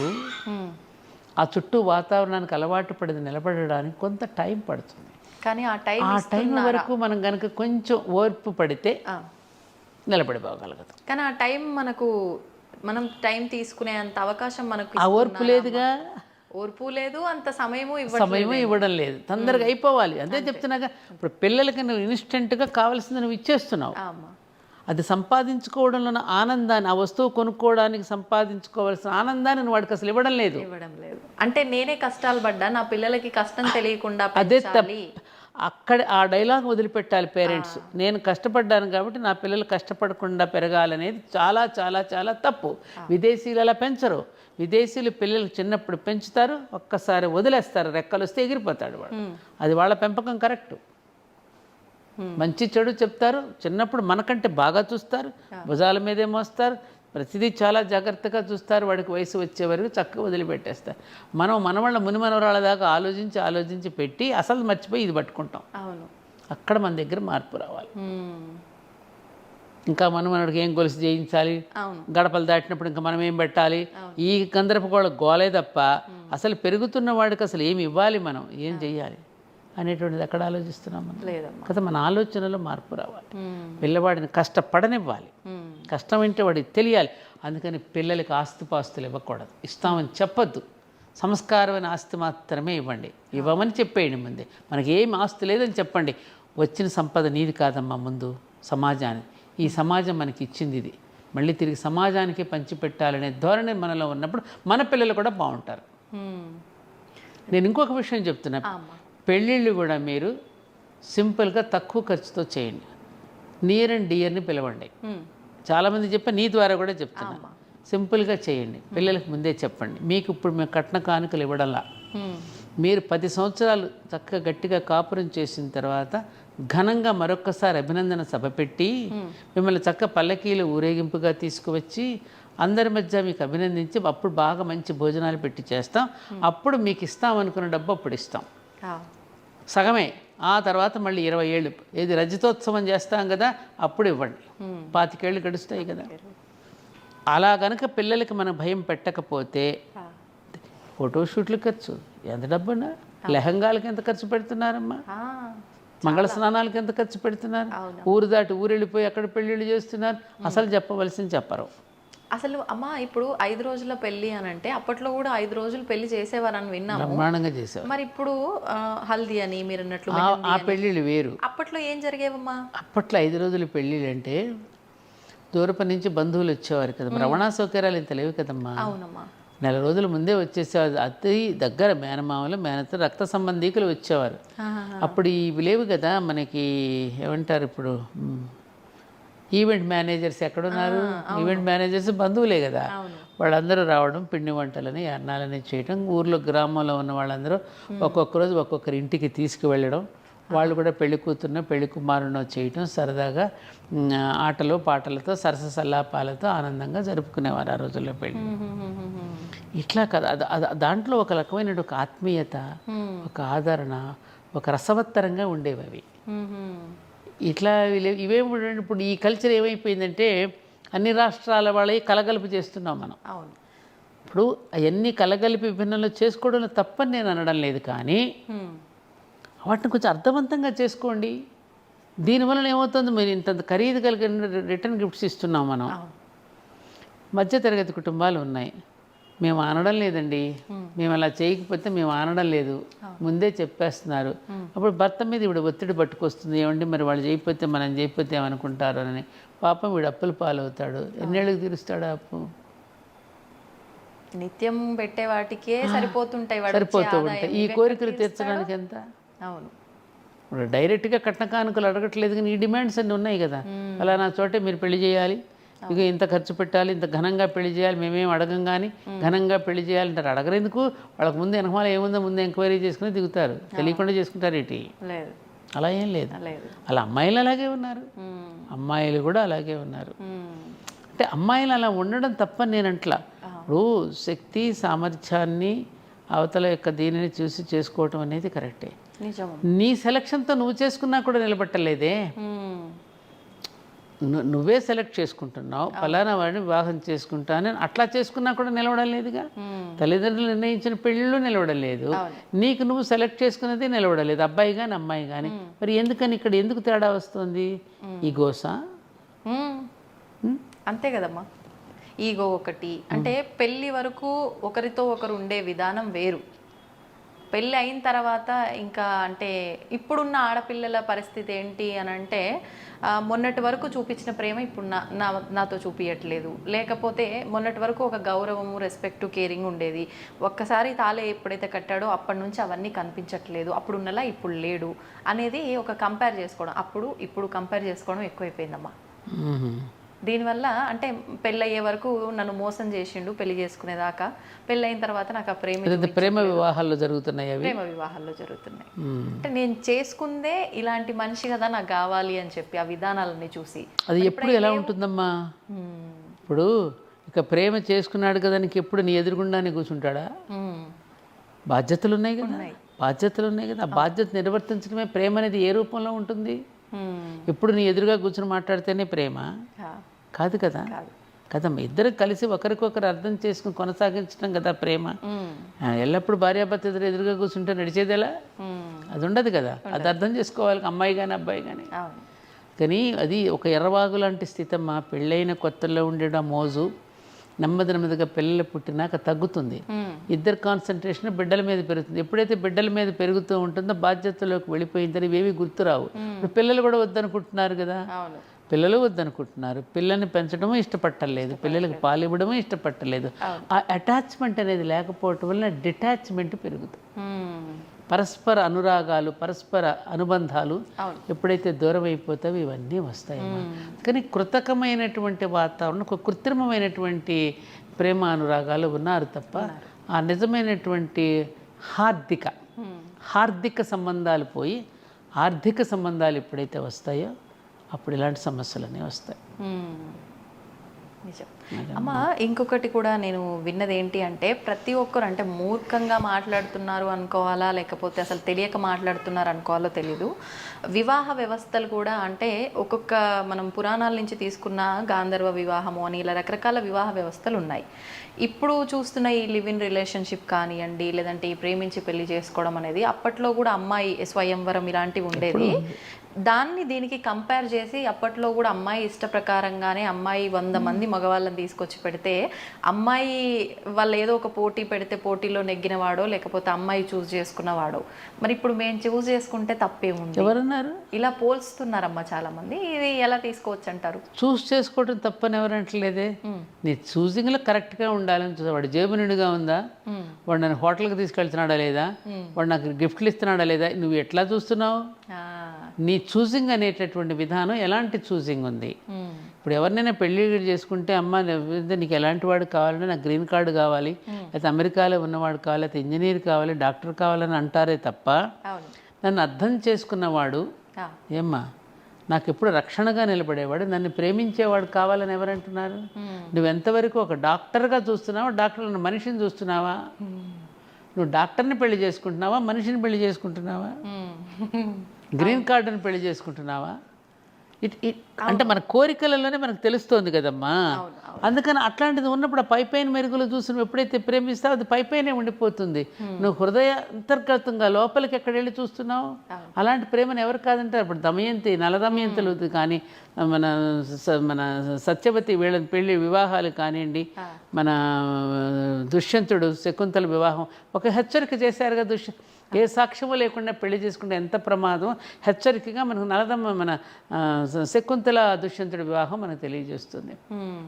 ఆ చుట్టూ వాతావరణానికి అలవాటు పడింది నిలబడడానికి కొంత టైం పడుతుంది. కానీ ఆ టైం వరకు మనం కనుక కొంచెం ఓర్పు పడితే నిలబడిపోగలుగుతాం. కానీ ఆ టైం మనం టైం తీసుకునే అంత అవకాశం మనకు ఆ ఓర్పు లేదుగా. ఓర్పు లేదు, అంత సమయము ఇవ్వడం లేదు. తొందరగా అయిపోవాలి, అదే చెప్తున్నాగా. ఇప్పుడు పిల్లలకి నువ్వు ఇన్స్టెంట్గా కావాల్సింది నువ్వు ఇచ్చేస్తున్నావు. అది సంపాదించుకోవడంలో ఆనందాన్ని, ఆ వస్తువు కొనుక్కోవడానికి సంపాదించుకోవాల్సిన ఆనందాన్ని నువ్వు వాడికి అసలు ఇవ్వడం లేదు. అంటే నేనే కష్టాలు పడ్డా, నా పిల్లలకి కష్టం తెలియకుండా. అదే అక్కడ ఆ డైలాగ్ వదిలిపెట్టాలి పేరెంట్స్. నేను కష్టపడ్డాను కాబట్టి నా పిల్లలు కష్టపడకుండా పెరగాలనేది చాలా చాలా చాలా తప్పు. విదేశీయులు అలా పెంచరు. విదేశీయులు పిల్లలు చిన్నప్పుడు పెంచుతారు, ఒక్కసారి వదిలేస్తారు, రెక్కలు వస్తే ఎగిరిపోతాడు వాడు. అది వాళ్ళ పెంపకం కరెక్టు. మంచి చెడు చెప్తారు, చిన్నప్పుడు మనకంటే బాగా చూస్తారు, భుజాల మీదే మోస్తారు, ప్రతిదీ చాలా జాగ్రత్తగా చూస్తారు. వాడికి వయసు వచ్చే వరకు చక్కగా వదిలిపెట్టేస్తారు. మనవాళ్ళ మునిమనవరాళ్ళ దాకా ఆలోచించి పెట్టి అసలు మర్చిపోయి ఇది పట్టుకుంటాం. అక్కడ మన దగ్గర మార్పు రావాలి. ఇంకా మనవాడికి ఏం గొలుసు చేయించాలి, గడపలు దాటినప్పుడు ఇంకా మనం ఏం పెట్టాలి, ఈ గందరపు గోలే తప్ప అసలు పెరుగుతున్న వాడికి అసలు ఏమి ఇవ్వాలి, మనం ఏం చెయ్యాలి అనేటువంటిది ఎక్కడ ఆలోచిస్తున్నాం కదా. మన ఆలోచనలో మార్పు రావాలి. పిల్లవాడిని కష్టపడనివ్వాలి, కష్టం అంటే వాడికి తెలియాలి. అందుకని పిల్లలకి ఆస్తిపాస్తులు ఇవ్వకూడదు, ఇస్తామని చెప్పొద్దు. సంస్కారమైన ఆస్తి మాత్రమే ఇవ్వండి, ఇవ్వమని చెప్పేయండి. ముందే మనకి ఏం ఆస్తి లేదని చెప్పండి. వచ్చిన సంపద నీది కాదమ్మా, ముందు సమాజానికి, ఈ సమాజం మనకి ఇచ్చింది, ఇది మళ్ళీ తిరిగి సమాజానికి పంచిపెట్టాలనే ధోరణి మనలో ఉన్నప్పుడు మన పిల్లలు కూడా బాగుంటారు. నేను ఇంకొక విషయం చెప్తున్నా, పెళ్ళిళ్ళు కూడా మీరు సింపుల్గా తక్కువ ఖర్చుతో చేయండి. నియర్ అండ్ డియర్ని పిలవండి. చాలామంది చెప్పి నీ ద్వారా కూడా చెప్తున్నా, సింపుల్గా చేయండి. పిల్లలకు ముందే చెప్పండి, మీకు ఇప్పుడు మేము కట్న కానుకలు ఇవ్వడంలా, మీరు 10 సంవత్సరాలు చక్కగా గట్టిగా కాపురం చేసిన తర్వాత ఘనంగా మరొక్కసారి అభినందన సభ పెట్టి మిమ్మల్ని చక్క పల్లకీలు ఊరేగింపుగా తీసుకువచ్చి అందరి మధ్య మీకు అభినందించి అప్పుడు బాగా మంచి భోజనాలు పెట్టి చేస్తాం. అప్పుడు మీకు ఇస్తాం అనుకున్న డబ్బు అప్పుడు ఇస్తాం, సగమే. ఆ తర్వాత మళ్ళీ 20 ఏళ్ళు ఏది రజతోత్సవం చేస్తాం కదా, అప్పుడు ఇవ్వండి. 25 ఏళ్ళు గడుస్తాయి కదా. అలా కనుక పిల్లలకి మనం భయం పెట్టకపోతే ఫోటోషూట్లు ఖర్చు ఎంత డబ్బున్నా, లెహంగాలకి ఎంత ఖర్చు పెడుతున్నారమ్మా, మంగళ స్నానాలకి ఎంత ఖర్చు పెడుతున్నారు, ఊరు దాటి ఊరు వెళ్ళిపోయి అక్కడ పెళ్ళిళ్ళు చేస్తున్నారు. అసలు చెప్పవలసింది చెప్పరు. అసలు అమ్మ ఇప్పుడు 5 రోజుల పెళ్లి అని అంటే అప్పట్లో కూడా 5 రోజులు పెళ్లి చేసేవారని విన్నాము, బ్రహ్మాండంగా చేసేవారు. మరి ఇప్పుడు హల్దీ అని మీరు అన్నట్లు ఆ పెళ్ళిళ్ళు వేరు. అప్పట్లో ఏం జరిగేవమ్మా? అప్పట్లో 5 రోజుల పెళ్ళిళ్ళు అంటే దూరపు నుంచి బంధువులు వచ్చేవారు కదా, రవాణా సౌకర్యాలు ఇంత లేవు కదమ్మా. అవునమ్మా. నెల రోజుల ముందే వచ్చేసేవారు. అతి దగ్గర మేనమామలు, మేనత, రక్త సంబంధీకులు వచ్చేవారు. అప్పుడు ఇవి లేవు కదా మనకి, ఏమంటారు ఇప్పుడు, ఈవెంట్ మేనేజర్స్ ఎక్కడున్నారు? ఈవెంట్ మేనేజర్స్ బంధువులే కదా, వాళ్ళందరూ రావడం, పిండి వంటలని అన్నాలని చేయడం, ఊర్లో గ్రామంలో ఉన్న వాళ్ళందరూ ఒక్కొక్క రోజు ఒక్కొక్కరి ఇంటికి తీసుకువెళ్ళడం, వాళ్ళు కూడా పెళ్లి కూతురునో పెళ్లి కుమారునో చేయటం, సరదాగా ఆటలు పాటలతో సరస సల్లాపాలతో ఆనందంగా జరుపుకునేవారు ఆ రోజుల్లో పెళ్ళి. ఇట్లా కదా, దాంట్లో ఒక రకమైన ఒక ఆత్మీయత, ఒక ఆదరణ, ఒక రసవత్తరంగా ఉండేవి అవి. ఇట్లా ఇవేమి ఇప్పుడు ఈ కల్చర్ ఏమైపోయిందంటే అన్ని రాష్ట్రాల వాళ్ళవి కలగలుపు చేస్తున్నాం మనం. ఇప్పుడు అవన్నీ కలగలిపి విభిన్నంలో చేసుకోవడంలో తప్పని నేను అనడం లేదు, కానీ వాటిని కొంచెం అర్థవంతంగా చేసుకోండి. దీనివల్ల ఏమవుతుంది, మీరు ఇంత ఖరీదు కలిగిన రిటర్న్ గిఫ్ట్స్ ఇస్తున్నాం మనం. మధ్యతరగతి కుటుంబాలు ఉన్నాయి, మేము అనడం లేదండి, మేము అలా చేయకపోతే మేము అనడం లేదు, ముందే చెప్పేస్తున్నారు. అప్పుడు భర్త మీద ఇప్పుడు ఒత్తిడి పట్టుకొస్తుంది, ఏమండి మరి వాళ్ళు చేయకపోతే మనం చేయకపోతే ఏమనుకుంటారు అని. పాపం వీడు అప్పుల పాలవుతాడు. ఎన్నేళ్ళకి తీరుస్తాడు అప్పు? నిత్యం పెట్టే వాటికే సరిపోతూ ఉంటాయి. ఈ కోరికలు తీర్చడానికి ఎంత? అవును. ఇప్పుడు డైరెక్ట్గా కట్న కానుకలు అడగట్లేదు, కానీ ఈ డిమాండ్స్ అన్నీ ఉన్నాయి కదా. అలా నా చోటే మీరు పెళ్లి చేయాలి, ఇక ఇంత ఖర్చు పెట్టాలి, ఇంత ఘనంగా పెళ్లి చేయాలి, మేమేం అడగం కానీ ఘనంగా పెళ్లి చేయాలంటారు. అడగరెందుకు? వాళ్ళకి ముందు వెనకాల ఏముందో ముందు ఎంక్వైరీ చేసుకుని దిగుతారు, తెలియకుండా చేసుకుంటారు. ఏంటి అలా ఏం లేదు. అలా అమ్మాయిలు అలాగే ఉన్నారు, అమ్మాయిలు కూడా అలాగే ఉన్నారు. అంటే అమ్మాయిలు అలా ఉండడం తప్పని నేను అంట్లా. ఇప్పుడు శక్తి సామర్థ్యాన్ని అవతల యొక్క దీనిని చూసి చేసుకోవటం అనేది కరెక్టే. నీ సెలక్షన్తో నువ్వు చేసుకున్నా కూడా నిలబట్టలేదే. నువ్వే సెలెక్ట్ చేసుకుంటున్నావు, ఫలానా వాడిని వివాహం చేసుకుంటానని అట్లా చేసుకున్నా కూడా నిలవడం లేదుగా. తల్లిదండ్రులు నిర్ణయించిన పెళ్ళిళ్ళు నిలవడం లేదు, నీకు నువ్వు సెలెక్ట్ చేసుకున్నది నిలవడం లేదు, అబ్బాయి కానీ అమ్మాయి కానీ. మరి ఎందుకని ఇక్కడ ఎందుకు తేడా వస్తుంది? ఈ గోస అంతే కదమ్మా. ఈగో ఒకటి. అంటే పెళ్ళి వరకు ఒకరితో ఒకరు ఉండే విధానం వేరు, పెళ్ళి అయిన తర్వాత ఇంకా అంటే ఇప్పుడున్న ఆడపిల్లల పరిస్థితి ఏంటి అని అంటే, మొన్నటి వరకు చూపించిన ప్రేమ ఇప్పుడు నాతో చూపించట్లేదు, లేకపోతే మొన్నటి వరకు ఒక గౌరవము, రెస్పెక్ట్, కేరింగ్ ఉండేది, ఒక్కసారి తాళే ఎప్పుడైతే కట్టాడో అప్పటి నుంచి అవన్నీ కనిపించట్లేదు, అప్పుడున్నలా ఇప్పుడు లేడు అనేది ఒక కంపేర్ చేసుకోవడం, అప్పుడు ఇప్పుడు కంపేర్ చేసుకోవడం ఎక్కువైపోయిందమ్మా. దీనివల్ల అంటే పెళ్ళయ్యే వరకు నన్ను మోసం చేసిండు పెళ్లి చేసుకునేదాకా, పెళ్ళయిన తర్వాత నాకు ఆ ప్రేమ వివాహాల్లో జరుగుతున్నాయి, ప్రేమ వివాహాల్లో జరుగుతున్నాయి. అంటే నేను చేసుకుందే ఇలాంటి మనిషి కదా నాకు కావాలి అని చెప్పి ఆ విధానాలన్నీ చూసి. అది ఎప్పుడు ఎలా ఉంటుందమ్మా? ఇప్పుడు ఇక ప్రేమ చేసుకున్నాడు కదా నీకు ఎప్పుడు నీ ఎదురుగుండానే కూర్చుంటాడా? బాధ్యతలు ఉన్నాయి కదా, బాధ్యతలు ఉన్నాయి కదా, ఆ బాధ్యత నిర్వర్తించడమే ప్రేమ అనేది ఏ రూపంలో ఉంటుంది? ఇప్పుడు నీ ఎదురుగా కూర్చొని మాట్లాడితేనే ప్రేమ కాదు కదా. కదమ్మా, ఇద్దరు కలిసి ఒకరికొకరు అర్థం చేసుకుని కొనసాగించడం కదా ప్రేమ. ఎల్లప్పుడు భార్యాభర్త ఎదురుగా కూర్చుంటే నడిచేది ఎలా? అది ఉండదు కదా. అది అర్థం చేసుకోవాలి అమ్మాయి కానీ అబ్బాయి కానీ. కానీ అది ఒక ఎర్రవాగు లాంటి స్థితి అమ్మా. పెళ్ళైన కొత్తల్లో ఉండేట మోజు, నెమ్మదిగా పిల్లలు పుట్టినాక తగ్గుతుంది. ఇద్దరు కాన్సన్ట్రేషన్ బిడ్డల మీద పెరుగుతుంది. ఎప్పుడైతే బిడ్డల మీద పెరుగుతూ ఉంటుందో బాధ్యతలోకి వెళ్ళిపోయిందని ఇవేవి గుర్తురావు. ఇప్పుడు పిల్లలు కూడా వద్దనుకుంటున్నారు కదా, పిల్లలు వద్దనుకుంటున్నారు. పిల్లల్ని పెంచడము ఇష్టపట్టలేదు, పిల్లలకి పాలు ఇవ్వడము ఇష్టపట్టలేదు. ఆ అటాచ్మెంట్ అనేది లేకపోవటం వల్ల డిటాచ్మెంట్ పెరుగుతుంది. పరస్పర అనురాగాలు, పరస్పర అనుబంధాలు ఎప్పుడైతే దూరం అయిపోతావో ఇవన్నీ వస్తాయమ్మా. కానీ కృతకమైనటువంటి వాతావరణం, ఒక కృత్రిమమైనటువంటి ప్రేమ అనురాగాలు ఉన్నారు తప్ప ఆ నిజమైనటువంటి హార్దిక సంబంధాలు పోయి ఆర్థిక సంబంధాలు ఎప్పుడైతే వస్తాయో అప్పుడు ఇలాంటి సమస్యలన్నీ వస్తాయి. నిజం. అమ్మ, ఇంకొకటి కూడా నేను విన్నది ఏంటి అంటే, ప్రతి ఒక్కరు అంటే మూర్ఖంగా మాట్లాడుతున్నారు అనుకోవాలా, లేకపోతే అసలు తెలియక మాట్లాడుతున్నారు అనుకోవాలో తెలీదు. వివాహ వ్యవస్థలు కూడా అంటే ఒక్కొక్క మనం పురాణాల నుంచి తీసుకున్న గాంధర్వ వివాహము అని ఇలా రకరకాల వివాహ వ్యవస్థలు ఉన్నాయి. ఇప్పుడు చూస్తున్న ఈ లివ్ ఇన్ రిలేషన్షిప్ కానివ్వండి, లేదంటే ఈ ప్రేమించి పెళ్లి చేసుకోవడం అనేది అప్పట్లో కూడా అమ్మాయి స్వయంవరం ఇలాంటివి ఉండేది. దాన్ని దీనికి కంపేర్ చేసి అప్పట్లో కూడా అమ్మాయి ఇష్ట ప్రకారంగానే అమ్మాయి 100 మంది మగవాళ్ళని తీసుకొచ్చి పెడితే అమ్మాయి వాళ్ళు ఏదో ఒక పోటీ పెడితే పోటీలో నెగ్గినవాడో లేకపోతే అమ్మాయి చూస్ చేసుకున్నవాడో. మరి ఇప్పుడు మేము చూస్ చేసుకుంటే తప్పేముంది? ఎవరన్నారు? ఇలా పోల్స్తున్నారమ్మా చాలా మంది. ఇది ఎలా తీసుకోవచ్చు అంటారు? చూస్ చేసుకోవడం తప్పని ఎవరంటలేదే. నీ చూసింగ్లో కరెక్ట్గా ఉండాలని చూసా. వాడు జేబు నిండుగా ఉందా, వాడు నన్ను హోటల్కి తీసుకెళ్తున్నాడా లేదా, వాడు నాకు గిఫ్ట్లు ఇస్తున్నాడా లేదా, నువ్వు ఎట్లా చూస్తున్నావు? నీ చూసింగ్ అనేటటువంటి విధానం ఎలాంటి చూసింగ్ ఉంది? ఇప్పుడు ఎవరినైనా పెళ్లి చేసుకుంటే అమ్మ నీకు ఎలాంటి వాడు కావాలంటే నాకు గ్రీన్ కార్డు కావాలి, లేకపోతే అమెరికాలో ఉన్నవాడు కావాలి, లేకపోతే ఇంజనీర్ కావాలి, డాక్టర్ కావాలని అంటారే తప్ప నన్ను అర్థం చేసుకున్నవాడు, ఏమ్మా నాకు ఎప్పుడు రక్షణగా నిలబడేవాడు, నన్ను ప్రేమించేవాడు కావాలని ఎవరంటున్నారు? నువ్వెంతవరకు ఒక డాక్టర్గా చూస్తున్నావా, డాక్టర్ మనిషిని చూస్తున్నావా? నువ్వు డాక్టర్ని పెళ్లి చేసుకుంటున్నావా, మనిషిని పెళ్లి చేసుకుంటున్నావా, గ్రీన్ కార్డుని పెళ్లి చేసుకుంటున్నావా? అంటే మన కోరికలలోనే మనకు తెలుస్తోంది కదమ్మా. అందుకని అట్లాంటిది ఉన్నప్పుడు ఆ పైపైన మెరుగులు చూసి నువ్వు ఎప్పుడైతే ప్రేమిస్తావు అది పైపైనే ఉండిపోతుంది. నువ్వు హృదయ అంతర్గతంగా లోపలికి ఎక్కడ వెళ్ళి చూస్తున్నావు? అలాంటి ప్రేమను ఎవరు కాదంటారు? ఇప్పుడు దమయంతి, నలదమయంతులు కానీ, మన మన సత్యవతి వీళ్ళ పెళ్లి వివాహాలు కానివ్వండి, మన దుష్యంతుడు శకుంతల వివాహం ఒక హెచ్చరిక చేశారు కదా. ఏ సాక్ష్యము లేకుండా పెళ్లి చేసుకుంటే ఎంత ప్రమాదం, హెచ్చరికగా మనకు మన శకుంతల దుష్యంతుడి వివాహం మనకు తెలియజేస్తుంది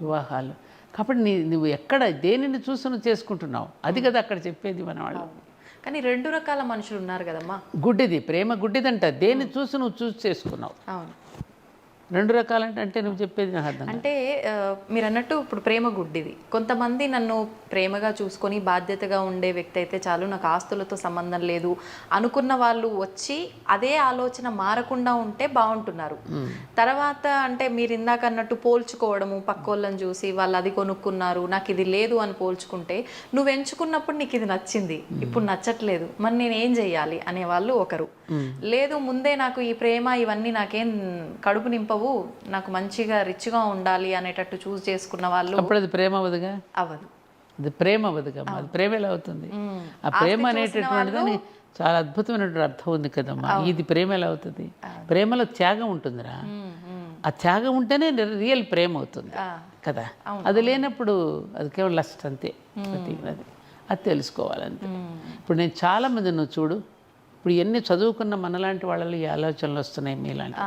వివాహాలు. కాబట్టి నువ్వు ఎక్కడ దేనిని చూసి నువ్వు చేసుకుంటున్నావు అది కదా అక్కడ చెప్పేది మన వాళ్ళు. కానీ 2 రకాల మనుషులు ఉన్నారు కదమ్మా. గుడ్డిది ప్రేమ, గుడ్డిదంట. దేన్ని చూసి నువ్వు చూసి చేసుకున్నావు. అవును. 2 రకాలంటే అంటే నువ్వు చెప్పేది నాకు అర్థం. అంటే మీరు అన్నట్టు ఇప్పుడు ప్రేమ గుడ్డిది. కొంతమంది నన్ను ప్రేమగా చూసుకొని బాధ్యతగా ఉండే వ్యక్తి అయితే చాలు, నాకు ఆస్తులతో సంబంధం లేదు అనుకున్న వాళ్ళు వచ్చి అదే ఆలోచన మారకుండా ఉంటే బాగుంటున్నారు. తర్వాత అంటే మీరు ఇందాక అన్నట్టు పోల్చుకోవడము, పక్కోళ్ళని చూసి వాళ్ళు అది కొనుక్కున్నారు నాకు ఇది లేదు అని పోల్చుకుంటే, నువ్వు ఎంచుకున్నప్పుడు నీకు ఇది నచ్చింది, ఇప్పుడు నచ్చట్లేదు, మరి నేను ఏం చెయ్యాలి అనేవాళ్ళు ఒకరు. లేదు ముందే నాకు ఈ ప్రేమ ఇవన్నీ నాకేం కడుపు నింప, నాకు మంచిగా రిచ్గా ఉండాలి అనేటట్టు చూస్ చేసుకున్న వాళ్ళు, అప్పుడు అది ప్రేమ అవ్వదుగా. అవ్వదు. అది ప్రేమ అవ్వదుగా. అది ప్రేమ ఎలా అవుతుంది? ఆ ప్రేమ అనేటటువంటిది చాలా అద్భుతమైనటువంటి అర్థం ఉంది కదమ్మా. ఇది ప్రేమ ఎలా అవుతుంది? ప్రేమలో త్యాగం ఉంటుందిరా. ఆ త్యాగం ఉంటేనే రియల్ ప్రేమ అవుతుంది కదా. అది లేనప్పుడు అది కేవలం లస్ట్ అంతే. అది తెలుసుకోవాలంతే. ఇప్పుడు నేను చాలామంది నువ్వు చూడు, ఇప్పుడు ఎన్ని చదువుకున్న మనలాంటి వాళ్ళలో ఈ ఆలోచనలు వస్తున్నాయి మీలాంటి.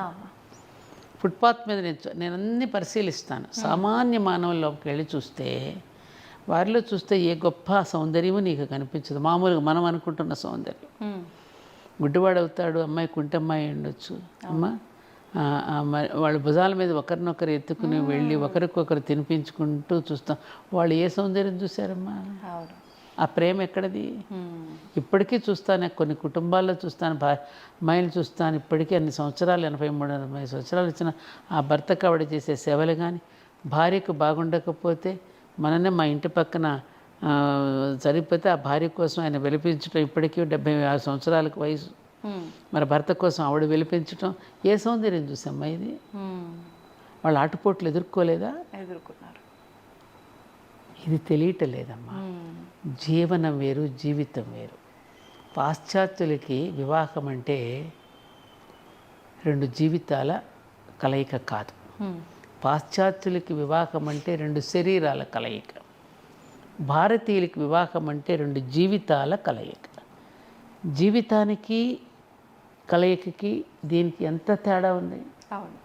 ఫుట్పాత్ మీద నేను అన్ని పరిశీలిస్తాను. సామాన్య మానవుల్లోకి వెళ్ళి చూస్తే వారిలో చూస్తే ఏ గొప్ప సౌందర్యము నీకు కనిపించదు. మామూలుగా మనం అనుకుంటున్న సౌందర్యం. గుడ్డివాడు అవుతాడు, అమ్మాయి కుంటమ్మాయి ఉండొచ్చు అమ్మ, వాళ్ళ భుజాల మీద ఒకరినొకరు ఎత్తుకుని వెళ్ళి ఒకరికొకరు తినిపించుకుంటూ చూస్తాం. వాళ్ళు ఏ సౌందర్యం చూశారమ్మా? ఆ ప్రేమ ఎక్కడది? ఇప్పటికీ చూస్తాను, కొన్ని కుటుంబాల్లో చూస్తాను, అమ్మాయిలు చూస్తాను. ఇప్పటికీ అన్ని సంవత్సరాలు 83-80 సంవత్సరాలు వచ్చిన ఆ భర్తకు ఆవిడ చేసే సేవలు కానీ, భార్యకు బాగుండకపోతే మననే మా ఇంటి పక్కన సరిపోతే ఆ భార్య కోసం ఆయన వెలిపించడం, ఇప్పటికీ 76 సంవత్సరాలకు వయసు, మరి భర్త కోసం ఆవిడ వెలిపించడం. ఏ సౌందర్యం చూసామ్మా ఇది? వాళ్ళు ఆటుపోట్లు ఎదుర్కోలేదా? ఎదుర్కొన్నారు. ఇది తెలియటలేదమ్మా. జీవనం వేరు, జీవితం వేరు. పాశ్చాత్యులకి వివాహం అంటే 2 జీవితాల కలయిక కాదు. పాశ్చాత్యులకి వివాహం అంటే 2 శరీరాల కలయిక. భారతీయులకి వివాహం అంటే 2 జీవితాల కలయిక. జీవితానికి కలయికకి దీనికి ఎంత తేడా ఉంది? అవును,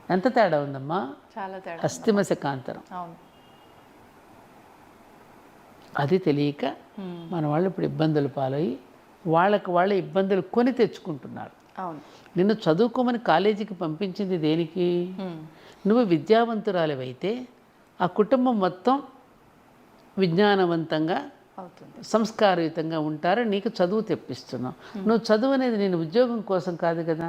ఎంత తేడా ఉందమ్మా? చాలా తేడా. అస్థిమశకాంతరం. అవును. అది తెలియక మన వాళ్ళు ఇప్పుడు ఇబ్బందులు పాలయ్యి వాళ్ళ ఇబ్బందులు కొని తెచ్చుకుంటున్నారు. అవును. నిన్ను చదువుకోమని కాలేజీకి పంపించింది దేనికి? నువ్వు విద్యావంతురాలివైతే ఆ కుటుంబం మొత్తం విజ్ఞానవంతంగా అవుతుంది, సంస్కారయుతంగా ఉంటారు. నీకు చదువు తెప్పిస్తున్నావు. నువ్వు చదువు అనేది నేను ఉద్యోగం కోసం కాదు కదా,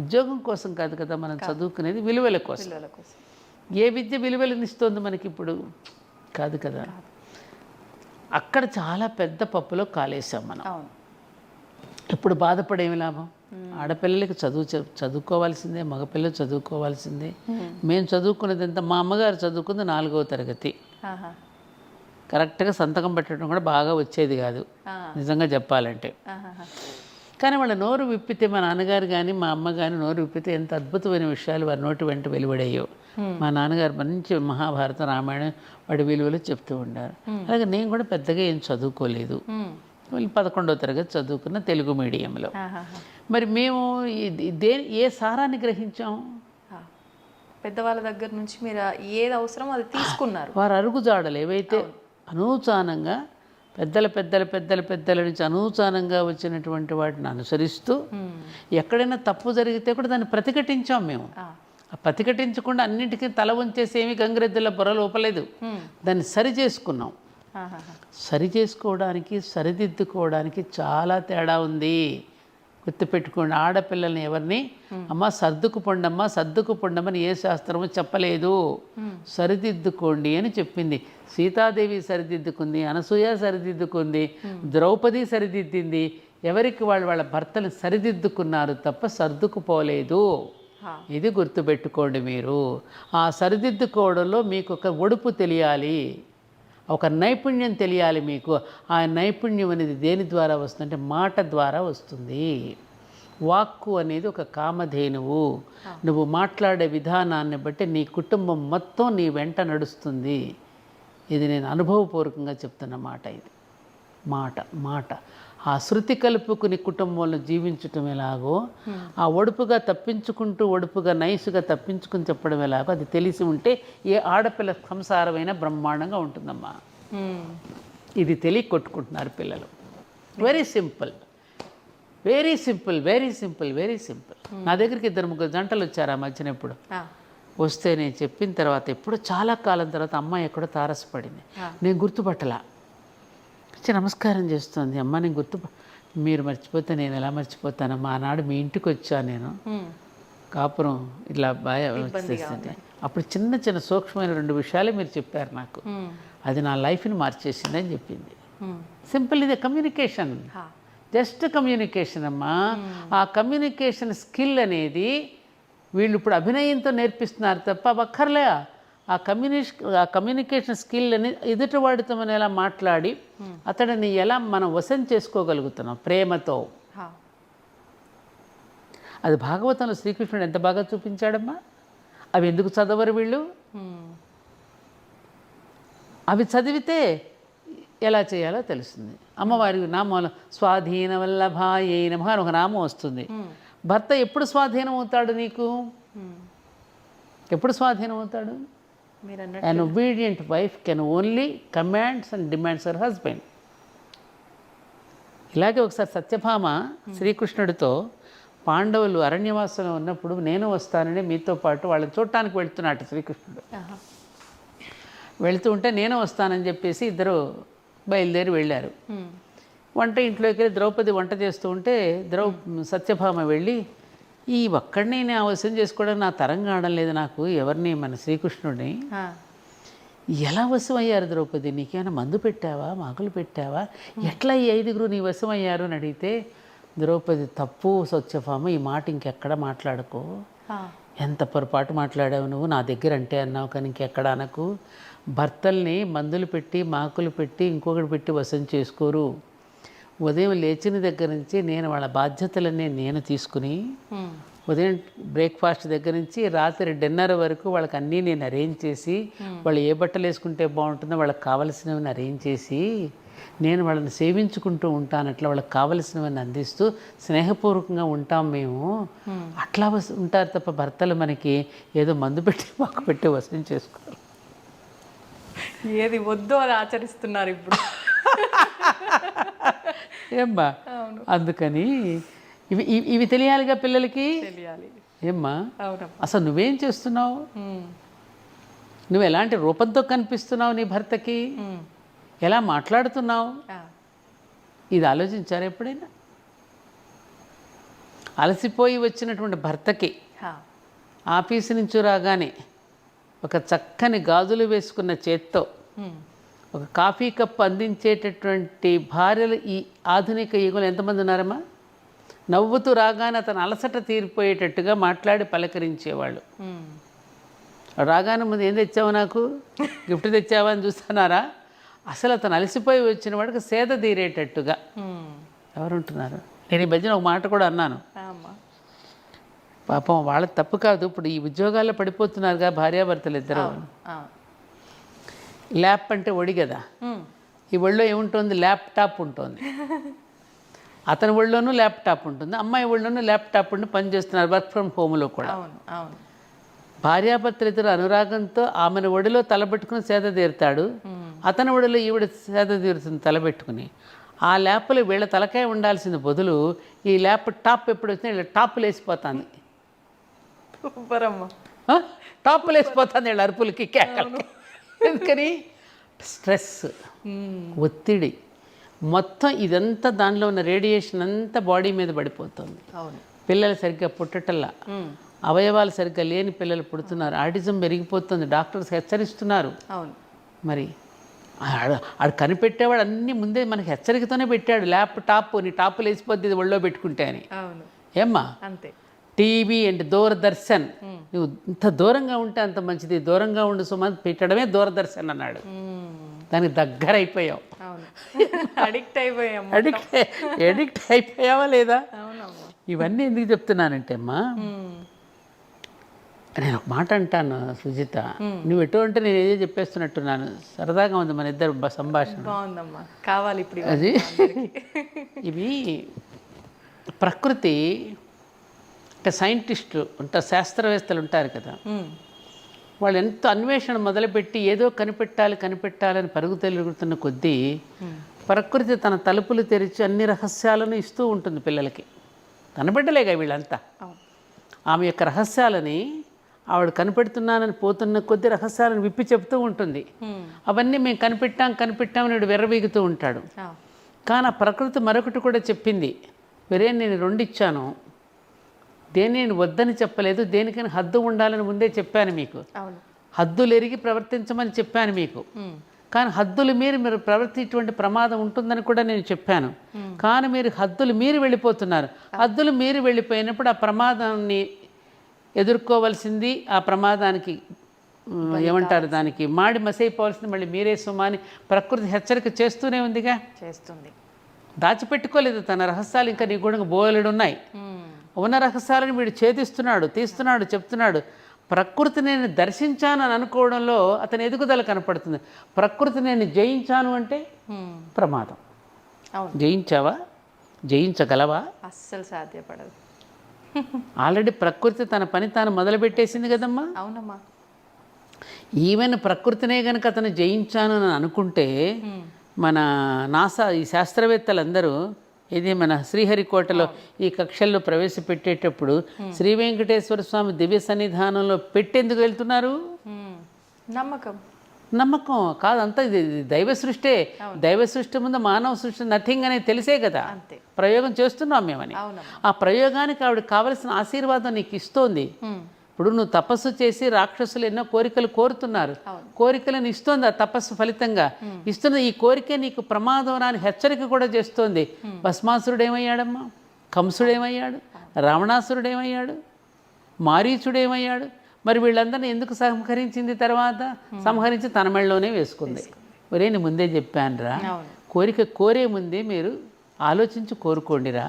ఉద్యోగం కోసం కాదు కదా మనం చదువుకునేది, విలువల కోసం. పిల్లల కోసం. ఏ విద్య విలువలనిస్తోంది మనకి ఇప్పుడు? కాదు కదా. అక్కడ చాలా పెద్ద పప్పులో కాలేసాం మనం. అవును. ఇప్పుడు బాధపడేమి లాభం? ఆడపిల్లలకి చదువుకోవాల్సిందే, మగపిల్లలు చదువుకోవాల్సిందే. మేము చదువుకున్నది ఎంత? మా అమ్మగారు చదువుకుంది 4వ తరగతి. ఆహా. కరెక్ట్గా సంతకం పెట్టడం కూడా బాగా వచ్చేది కాదు నిజంగా చెప్పాలంటే. ఆహాహా. కానీ వాళ్ళ నోరు విప్పితే, మా నాన్నగారు కానీ మా అమ్మ కానీ నోరు విప్పితే ఎంత అద్భుతమైన విషయాలు వారి నోటి వెంట వెలువడయ్యో. మా నాన్నగారు మంచి మహాభారతం, రామాయణం వాడి విలువలు చెప్తూ ఉండారు. అలాగే నేను కూడా పెద్దగా ఏం చదువుకోలేదు. వీళ్ళు 11వ తరగతి చదువుకున్న తెలుగు మీడియంలో. ఆహాహా. మరి మేము ఏ సారాన్ని గ్రహించాం? పెద్దవాళ్ళ దగ్గర నుంచి మీరు ఏది అవసరమో అది తీసుకున్నారు. వారు అరుగుజాడలు ఏవైతే అనూచానంగా పెద్దల నుంచి అనూచానంగా వచ్చినటువంటి వాటిని అనుసరిస్తూ ఎక్కడైనా తప్పు జరిగితే కూడా దాన్ని ప్రతిఘటించాం మేము. ఆ ప్రతిఘటించకుండా అన్నింటికీ తల వంచేసి ఏమి గంగిరెద్దుల బుర్ర లోపలేదు. దాన్ని సరి చేసుకున్నాం. సరి చేసుకోవడానికి, సరిదిద్దుకోవడానికి చాలా తేడా ఉంది. గుర్తుపెట్టుకోండి. ఆడపిల్లల్ని ఎవరిని అమ్మ సర్దుకు పొండమని ఏ శాస్త్రము చెప్పలేదు. సరిదిద్దుకోండి అని చెప్పింది. సీతాదేవి సరిదిద్దుకుంది, అనసూయ సరిదిద్దుకుంది, ద్రౌపది సరిదిద్దింది. ఎవరికి వాళ్ళ భర్తలు సరిదిద్దుకున్నారు తప్ప సర్దుకుపోలేదు. ఇది గుర్తుపెట్టుకోండి మీరు. ఆ సరిదిద్దుకోవడంలో మీకు ఒక ఒడుపు తెలియాలి, ఒక నైపుణ్యం తెలియాలి మీకు. ఆ నైపుణ్యం అనేది దేని ద్వారా వస్తుందంటే మాట ద్వారా వస్తుంది. వాక్కు అనేది ఒక కామధేనువు. నువ్వు మాట్లాడే విధానాన్ని బట్టి నీ కుటుంబం మొత్తం నీ వెంట నడుస్తుంది. ఇది నేను అనుభవపూర్వకంగా చెప్తున్న మాట. ఇది మాట ఆ శృతి కలుపుకుని కుటుంబంలో జీవించటం ఎలాగో, ఆ ఒడుపుగా తప్పించుకుంటూ ఒడుపుగా నైసుగా తప్పించుకుని చెప్పడం ఎలాగో అది తెలిసి ఉంటే ఏ ఆడపిల్ల సంసారమైన బ్రహ్మాండంగా ఉంటుందమ్మా. ఇది తెలియ కొట్టుకుంటున్నారు పిల్లలు. Very simple. నా దగ్గరికి 2-3 జంటలు వచ్చారు ఆ మధ్యన. ఎప్పుడు వస్తే నేను చెప్పిన తర్వాత ఎప్పుడు చాలా కాలం తర్వాత అమ్మాయి ఎక్కడో తారసపడింది. నేను గుర్తుపట్టలా. నమస్కారం చేస్తుంది. అమ్మ నేను మీరు మర్చిపోతే నేను ఎలా మర్చిపోతానమ్మా? ఆనాడు మీ ఇంటికి వచ్చాను నేను, కాపురం ఇట్లా బాగా వచ్చేసింది. అప్పుడు చిన్న సూక్ష్మమైన 2 విషయాలే మీరు చెప్పారు నాకు, అది నా లైఫ్ని మార్చేసింది అని చెప్పింది. సింపుల్. ఇదే కమ్యూనికేషన్, జస్ట్ కమ్యూనికేషన్ అమ్మా. ఆ కమ్యూనికేషన్ స్కిల్ అనేది వీళ్ళు ఇప్పుడు అభినయంతో నేర్పిస్తున్నారు తప్ప అక్కర్లే. ఆ కమ్యూనికేషన్ స్కిల్ అని ఎదుటివాడితో మనం ఎలా మాట్లాడి అతడిని ఎలా మనం వశం చేసుకోగలుగుతున్నాం ప్రేమతో. అది భాగవతంలో శ్రీకృష్ణుడు ఎంత బాగా చూపించాడమ్మా. అవి ఎందుకు చదవరు వీళ్ళు? అవి చదివితే ఎలా చేయాలో తెలుస్తుంది. అమ్మవారి నామం స్వాధీన వల్లభాయై నమః అని ఒక నామం వస్తుంది. భర్త ఎప్పుడు స్వాధీనం అవుతాడు నీకు? ఎప్పుడు స్వాధీనం అవుతాడు? An obedient wife can only commands and demands her husband. ఇలాగే ఒకసారి సత్యభామ శ్రీకృష్ణుడితో పాండవులు అరణ్యవాసంలో ఉన్నప్పుడు నేను వస్తానని మీతో పాటు వాళ్ళని చూడటానికి వెళ్తున్నట్టు శ్రీకృష్ణుడు. వెళుతూ ఉంటే నేను వస్తానని చెప్పేసి ఇద్దరు బయలుదేరి వెళ్ళారు. ఇంట్లోకి వెళ్ళి ద్రౌపది వంట చేస్తూ ఉంటే సత్యభామ వెళ్ళి, ఈ ఒక్కడిని నేను అవసరం చేసుకోవడం నా తరం కావడం లేదు నాకు, ఎవరిని మన శ్రీకృష్ణుడిని ఎలా వశం అయ్యారు ద్రౌపది? నీకేమైనా మందు పెట్టావా, మాకులు పెట్టావా, ఎట్లా ఈ 5గురు నీ వశం అయ్యారు అని అడిగితే ద్రౌపది తప్పు సత్యభామ, ఈ మాట ఇంకెక్కడ మాట్లాడుకో, ఎంత పొరపాటు మాట్లాడావు నువ్వు, నా దగ్గర అంటే అన్నావు కానీ ఇంకెక్కడ అనకు. భర్తల్ని మందులు పెట్టి మాకులు పెట్టి ఇంకొకటి పెట్టి వశం చేసుకోరు. ఉదయం లేచిన దగ్గర నుంచి నేను వాళ్ళ బాధ్యతలన్నీ నేను తీసుకుని ఉదయం బ్రేక్ఫాస్ట్ దగ్గర నుంచి రాత్రి డిన్నర్ వరకు వాళ్ళకి అన్నీ నేను అరేంజ్ చేసి వాళ్ళు ఏ బట్టలు వేసుకుంటే బాగుంటుందో వాళ్ళకి కావలసినవన్నీ అరేంజ్ చేసి నేను వాళ్ళని సేవించుకుంటూ ఉంటాను. అట్లా వాళ్ళకి కావలసినవన్నీ అందిస్తూ స్నేహపూర్వకంగా ఉంటాం మేము. అట్లా ఉంటారు తప్ప భర్తలు మనకి ఏదో మందు పెట్టి మాకు పెట్టి వసూలు చేసుకోరు. ఏది వద్దో అది ఆచరిస్తున్నారు ఇప్పుడు. ఏమ్మా, అందుకని ఇవి ఇవి తెలియాలిగా పిల్లలకి. తెలియాలి. ఏమ్మా, అవునమ్మా. అసలు నువ్వేం చేస్తున్నావు, నువ్వు ఎలాంటి రూపంతో కనిపిస్తున్నావు నీ భర్తకి, ఎలా మాట్లాడుతున్నావు, ఇది ఆలోచించారు ఎప్పుడైనా? అలసిపోయి వచ్చినటువంటి భర్తకి ఆఫీసు నుంచి రాగానే ఒక చక్కని గాజులు వేసుకున్న చేత్తో ఒక కాఫీ కప్ అందించేటటువంటి భార్యలు ఈ ఆధునిక యుగంలో ఎంతమంది ఉన్నారమ్మా? నవ్వుతూ రాగానే అతను అలసట తీరిపోయేటట్టుగా మాట్లాడి పలకరించేవాళ్ళు. రాగానే ముందు ఏం తెచ్చావు, నాకు గిఫ్ట్ తెచ్చావా అని చూస్తున్నారా? అసలు అతను అలసిపోయి వచ్చిన వాడికి సేద తీరేటట్టుగా ఎవరుంటున్నారు? నేను ఈ మధ్యన ఒక మాట కూడా అన్నాను, పాపం వాళ్ళ తప్పు కాదు, ఇప్పుడు ఈ ఉద్యోగాల్లో పడిపోతున్నారుగా భార్యాభర్తలు ఇద్దరు. ల్యాప్ అంటే ఒడి కదా, ఈ ఒళ్ళో ఏముంటుంది, ల్యాప్టాప్ ఉంటుంది. అతని ఒళ్ళోనూ ల్యాప్టాప్ ఉంటుంది, అమ్మాయి ఒళ్ళోనూ ల్యాప్టాప్ ఉండి పనిచేస్తున్నారు వర్క్ ఫ్రమ్ హోమ్లో కూడా. భార్యాభర్తలు ఇద్దరు అనురాగంతో ఆమెను ఒడిలో తలబెట్టుకుని సేద తీరుతాడు, అతని ఒడిలో ఈవిడ సేద తీరుతుంది తలబెట్టుకుని. ఆ ల్యాప్లో వీళ్ళ తలకాయ ఉండాల్సిన బదులు ఈ ల్యాప్ టాప్ ఎప్పుడు వచ్చినా వీళ్ళ టాప్లు వేసిపోతుంది. టాప్లు వేసిపోతుంది వీళ్ళ అరుపులకి, కేకలకి. ఎందుకని? స్ట్రెస్, ఒత్తిడి మొత్తం ఇదంతా దానిలో ఉన్న రేడియేషన్ అంతా బాడీ మీద పడిపోతుంది. పిల్లలు సరిగ్గా పుట్టటల్లా, అవయవాలు సరిగ్గా లేని పిల్లలు పుడుతున్నారు, ఆటిజం పెరిగిపోతుంది, డాక్టర్స్ హెచ్చరిస్తున్నారు. మరి ఆడు కనిపెట్టేవాడు అన్నీ ముందే మనకి హెచ్చరికతోనే పెట్టాడు, ల్యాప్టాప్ నీ టాప్లు వేసిపోద్ది ఇది ఒళ్ళో పెట్టుకుంటే అని. ఏమ్మా, అంతే. టీవీ అండ్ దూరదర్శన్, నువ్వు ఇంత దూరంగా ఉంటే అంత మంచిది, దూరంగా ఉండు సుమంత్ పెట్టడమే దూరదర్శన్ అన్నాడు. దానికి దగ్గర అయిపోయావు, ఎడిక్ట్ అయిపోయావా లేదా? ఇవన్నీ ఎందుకు చెప్తున్నానంటే అమ్మా, నేను ఒక మాట అంటాను సుజిత, నువ్వు ఎటు అంటే నేను ఏదో చెప్పేస్తున్నట్టున్నాను. సరదాగా ఉంది మన ఇద్దరు సంభాషణ. కావాలి ఇప్పుడు అది. ఇవి ప్రకృతి అంటే సైంటిస్టులు ఉంటారు, శాస్త్రవేత్తలు ఉంటారు కదా, వాళ్ళు ఎంతో అన్వేషణ మొదలుపెట్టి ఏదో కనిపెట్టాలని పరుగు తిరుగుతున్న కొద్దీ ప్రకృతి తన తలుపులు తెరిచి అన్ని రహస్యాలను ఇస్తూ ఉంటుంది పిల్లలకి. తన బిడ్డలేగా వీళ్ళంతా. ఆమె యొక్క రహస్యాలని ఆవిడ కనిపెడుతున్నానని పోతున్న కొద్ది రహస్యాలను విప్పి చెప్తూ ఉంటుంది. అవన్నీ మేము కనిపెట్టామని వీడు వెర్రవీగుతూ ఉంటాడు. కానీ ఆ ప్రకృతి మరొకటి కూడా చెప్పింది, వేరే నేను 2 ఇచ్చాను, దేన్ని నేను వద్దని చెప్పలేదు, దేనికైనా హద్దు ఉండాలని ముందే చెప్పాను మీకు, హద్దులు ఎరిగి ప్రవర్తించమని చెప్పాను మీకు. కానీ హద్దులు మీరు ప్రవర్తించేటువంటి ప్రమాదం ఉంటుందని కూడా నేను చెప్పాను. కానీ మీరు హద్దులు మీరి వెళ్ళిపోతున్నారు. హద్దులు మీరి వెళ్ళిపోయినప్పుడు ఆ ప్రమాదాన్ని ఎదుర్కోవాల్సింది, ఆ ప్రమాదానికి ఏమంటారు, దానికి మాడి మసైపోవాల్సింది మళ్ళీ మీరే సుమాని ప్రకృతి హెచ్చరిక చేస్తూనే ఉందిగా, చేస్తుంది. దాచిపెట్టుకోలేదు తన రహస్యాలు, ఇంకా నీ కూడా బోలెడు ఉన్నాయి. ఉన్న రహస్యాలను వీడు తీస్తున్నాడు, చెప్తున్నాడు. ప్రకృతి నేను దర్శించాను అని అనుకోవడంలో అతని ఎదుగుదల కనపడుతుంది. ప్రకృతి నేను జయించాను అంటే ప్రమాదం. జయించావా? జయించగలవా? అస్సలు సాధ్యపడదు. ఆల్రెడీ ప్రకృతి తన పని తాను మొదలుపెట్టేసింది కదమ్మా. అవునమ్మా. ఈవెన్ ప్రకృతినే కనుక అతను జయించాను అని అనుకుంటే మన నాసా ఈ శాస్త్రవేత్తలందరూ ఇది మన శ్రీహరికోటలో ఈ కక్షల్లో ప్రవేశపెట్టేటప్పుడు శ్రీ వెంకటేశ్వర స్వామి దివ్య సన్నిధానంలో పెట్టేందుకు వెళ్తున్నారు? నమ్మకం కాదు, అంతా ఇది దైవ సృష్టే. దైవ సృష్టి ముందు మానవ సృష్టి నథింగ్ అనేది తెలిసే కదా ప్రయోగం చేస్తున్నాం మేమని. ఆ ప్రయోగానికి ఆవిడ కావలసిన ఆశీర్వాదం నీకు ఇస్తోంది. ఇప్పుడు నువ్వు తపస్సు చేసి రాక్షసులు ఎన్నో కోరికలు కోరుతున్నారు, కోరికలను ఇస్తోంది. ఆ తపస్సు ఫలితంగా ఇస్తున్న ఈ కోరిక నీకు ప్రమాదం రాని హెచ్చరిక కూడా చేస్తోంది. భస్మాసురుడేమయ్యాడమ్మా, కంసుడేమయ్యాడు, రావణాసురుడేమయ్యాడు, మారీచుడేమయ్యాడు. మరి వీళ్ళందరినీ ఎందుకు సంహరించింది? తర్వాత సంహరించి తన మెళ్ళలోనే వేసుకుంది. ఒరే నీ ముందే చెప్పానురా, కోరిక కోరే ముందే మీరు ఆలోచించి కోరుకోండిరా,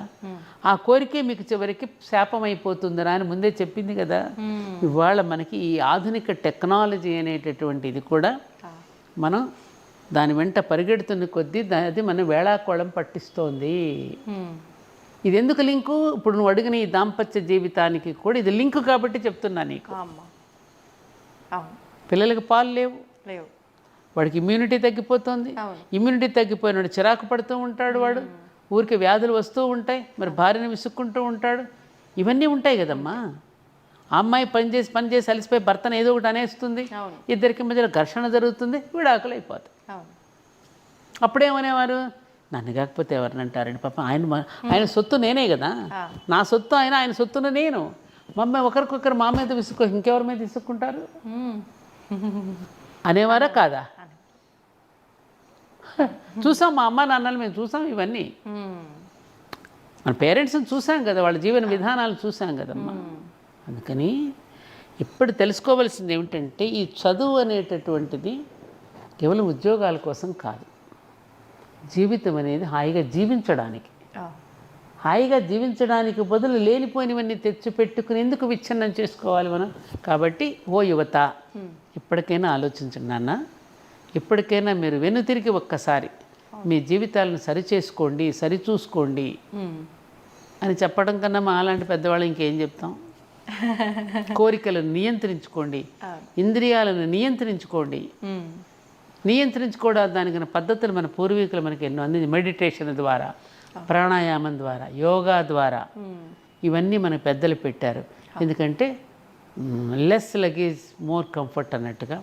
ఆ కోరికే మీకు చివరికి శాపం అయిపోతుందిరా అని ముందే చెప్పింది కదా. ఇవాళ మనకి ఈ ఆధునిక టెక్నాలజీ అనేటటువంటిది కూడా మనం దాని వెంట పరిగెడుతున్న కొద్దీ అది మనం వేళాకోళం పట్టిస్తోంది. ఇది ఎందుకు లింకు? ఇప్పుడు నువ్వు అడిగిన ఈ దాంపత్య జీవితానికి కూడా ఇది లింకు కాబట్టి చెప్తున్నా నీకు. పిల్లలకి పాలు లేవు, వాడికి ఇమ్యూనిటీ తగ్గిపోతుంది. ఇమ్యూనిటీ తగ్గిపోయినాడు చిరాకు పడుతూ ఉంటాడు, వాడు ఊరికి వ్యాధులు వస్తూ ఉంటాయి, మరి భార్యను విసుక్కుంటూ ఉంటాడు. ఇవన్నీ ఉంటాయి కదమ్మా. ఆ అమ్మాయి పని చేసి అలసిపోయి భర్తను ఏదో ఒకటి అనేస్తుంది, ఇద్దరికి మధ్యలో ఘర్షణ జరుగుతుంది, విడాకులు అయిపోతాయి. అప్పుడేమనేవారు, నన్ను కాకపోతే ఎవరిని అంటారండి, పాపం ఆయన సొత్తు నేనే కదా, నా సొత్తు ఆయన సొత్తును నేను. మమ్మీ ఒకరికొకరు మా మీద ఇంకెవరి మీద విసుక్కుంటారు అనేవారా కాదా? చూసాం, మా అమ్మ నాన్నలు మేము చూసాం ఇవన్నీ. మన పేరెంట్స్ని చూసాం కదా, వాళ్ళ జీవన విధానాలు చూసాం కదమ్మా. అందుకని ఇప్పుడు తెలుసుకోవాల్సింది ఏమిటంటే, ఈ చదువు అనేటటువంటిది కేవలం ఉద్యోగాల కోసం కాదు, జీవితం అనేది హాయిగా జీవించడానికి. హాయిగా జీవించడానికి బదులు లేనిపోయినవన్నీ తెచ్చిపెట్టుకుని ఎందుకు విచ్ఛిన్నం చేసుకోవాలి మనం? కాబట్టి ఓ యువత, ఇప్పటికైనా ఆలోచించండి నాన్న, ఇప్పటికైనా మీరు వెనుతిరిగి ఒక్కసారి మీ జీవితాలను సరిచేసుకోండి, సరిచూసుకోండి అని చెప్పడం కన్నా మా అలాంటి పెద్దవాళ్ళు ఇంకేం చెప్తాం? కోరికలను నియంత్రించుకోండి, ఇంద్రియాలను నియంత్రించుకోండి. నియంత్రించుకోవడానికి దానికి పద్ధతులు మన పూర్వీకులు మనకి ఎన్నో అందించి, మెడిటేషన్ ద్వారా, ప్రాణాయామం ద్వారా, యోగా ద్వారా ఇవన్నీ మన పెద్దలు పెట్టారు. ఎందుకంటే లెస్ లగేజ్ మోర్ కంఫర్ట్ అన్నట్టుగా,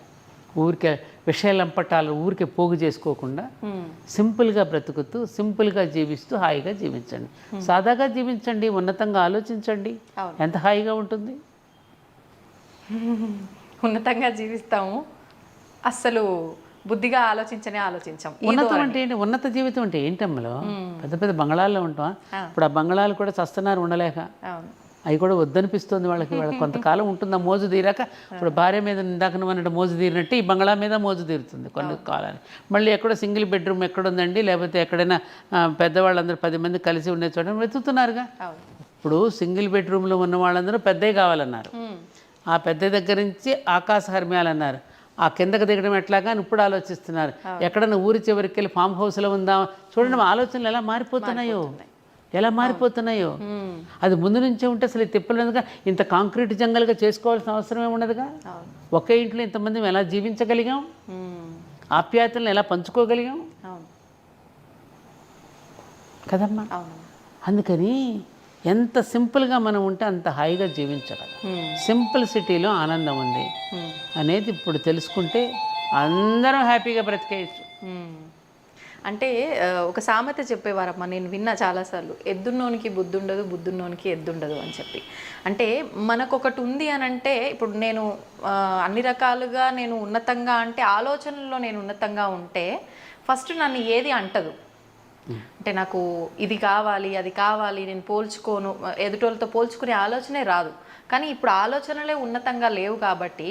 ఊరికే విషయాలంపటాలు ఊరికే పోగు చేసుకోకుండా సింపుల్గా బ్రతుకుతూ సింపుల్గా జీవిస్తూ హాయిగా జీవించండి. సాదాగా జీవించండి, ఉన్నతంగా ఆలోచించండి, ఎంత హాయిగా ఉంటుంది. ఉన్నతంగా జీవిస్తాము, అస్సలు బుద్ధిగా ఆలోచించాం. ఉన్నతం అంటే ఏంటి? ఉన్నత జీవితం అంటే ఏంటమ్మలో? పెద్ద పెద్ద బంగళాల్లో ఉంటాం. ఇప్పుడు ఆ బంగళాలు కూడా చస్తున్నారు ఉండలేక, అవి కూడా వద్దనిపిస్తుంది వాళ్ళకి. కొంతకాలం ఉంటుంది ఆ మోజు తీరాక. ఇప్పుడు భార్య మీద ఇందాక నువ్వు మోజు తీరినట్టు ఈ బంగళా మీద మోజు తీరుతుంది కొన్ని కాలానికి. మళ్ళీ ఎక్కడో సింగిల్ బెడ్రూమ్ ఎక్కడుందండి, లేకపోతే ఎక్కడైనా పెద్దవాళ్ళందరూ 10 మంది కలిసి ఉండే చోట వెతుకుతున్నారుగా. ఇప్పుడు సింగిల్ బెడ్రూమ్లో ఉన్న వాళ్ళందరూ పెద్దవి కావాలన్నారు, ఆ పెద్ద దగ్గర నుంచి ఆకాశ హర్మ్యాలన్నారు, ఆ కిందకు దిగడం ఎట్లాగా అని ఇప్పుడు ఆలోచిస్తున్నారు. ఎక్కడన్నా ఊరి చివరికి వెళ్ళి ఫామ్ హౌస్లో ఉందాం. చూడండి మా ఆలోచనలు ఎలా మారిపోతున్నాయో. అది ముందు నుంచే ఉంటే అసలు తిప్పలేదుగా, ఇంత కాంక్రీట్ జంగల్గా చేసుకోవాల్సిన అవసరం ఏమున్నదిగా. ఒకే ఇంట్లో ఇంతమంది ఎలా జీవించగలిగాం, ఆప్యాయతలను ఎలా పంచుకోగలిగాం కదమ్మా. అందుకని ఎంత సింపుల్గా మనం ఉంటే అంత హాయిగా జీవించగలం. సింపుల్ సిటీలో ఆనందం ఉంది అనేది ఇప్పుడు తెలుసుకుంటే అందరం హ్యాపీగా బ్రతికేయచ్చు. అంటే ఒక సామెత చెప్పేవారమ్మా, నేను విన్నా చాలాసార్లు, ఎద్దున్నోనికి బుద్ధుండదు, బుద్ధున్నోనికి ఎద్దుండదు అని చెప్పి. అంటే మనకు ఒకటి ఉంది అని అంటే, ఇప్పుడు నేను అన్ని రకాలుగా నేను ఉన్నతంగా అంటే ఆలోచనల్లో నేను ఉన్నతంగా ఉంటే ఫస్ట్ నన్ను ఏది అంటదు. అంటే నాకు ఇది కావాలి, అది కావాలి, నేను పోల్చుకోను, ఎదుటోళ్ళతో పోల్చుకునే ఆలోచనే రాదు. కానీ ఇప్పుడు ఆలోచనలే ఉన్నతంగా లేవు కాబట్టి,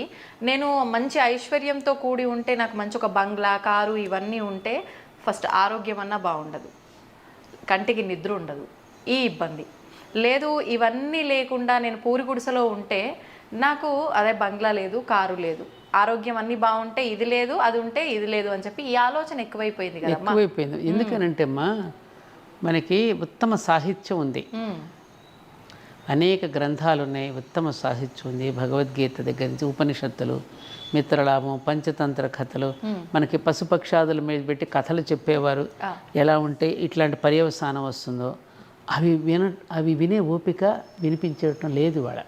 నేను మంచి ఐశ్వర్యంతో కూడి ఉంటే, నాకు మంచి ఒక బంగ్లా, కారు ఇవన్నీ ఉంటే ఫస్ట్ ఆరోగ్యం అన్నా బాగుండదు, కంటికి నిద్ర ఉండదు, ఈ ఇబ్బంది లేదు. ఇవన్నీ లేకుండా నేను పూరి గుడిసెలో ఉంటే నాకు అదే బంగ్లా లేదు, కారు లేదు, ఆరోగ్యం అన్నీ బాగుంటే ఇది లేదు, అది ఉంటే ఇది లేదు అని చెప్పి ఈ ఆలోచన ఎక్కువైపోయింది కదా. ఎక్కువైపోయింది. ఎందుకనంటే అమ్మా, మనకి ఉత్తమ సాహిత్యం ఉంది, అనేక గ్రంథాలు ఉన్నాయి, ఉత్తమ సాహిత్యం ఉంది. భగవద్గీత దగ్గర నుంచి ఉపనిషత్తులు, మిత్రలాభం, పంచతంత్ర కథలు, మనకి పశుపక్షాదుల మీద పెట్టి కథలు చెప్పేవారు. ఎలా ఉంటే ఇట్లాంటి పర్యవసానం వస్తుందో అవి వినే ఓపిక వినిపించడం లేదు. వాళ్ళ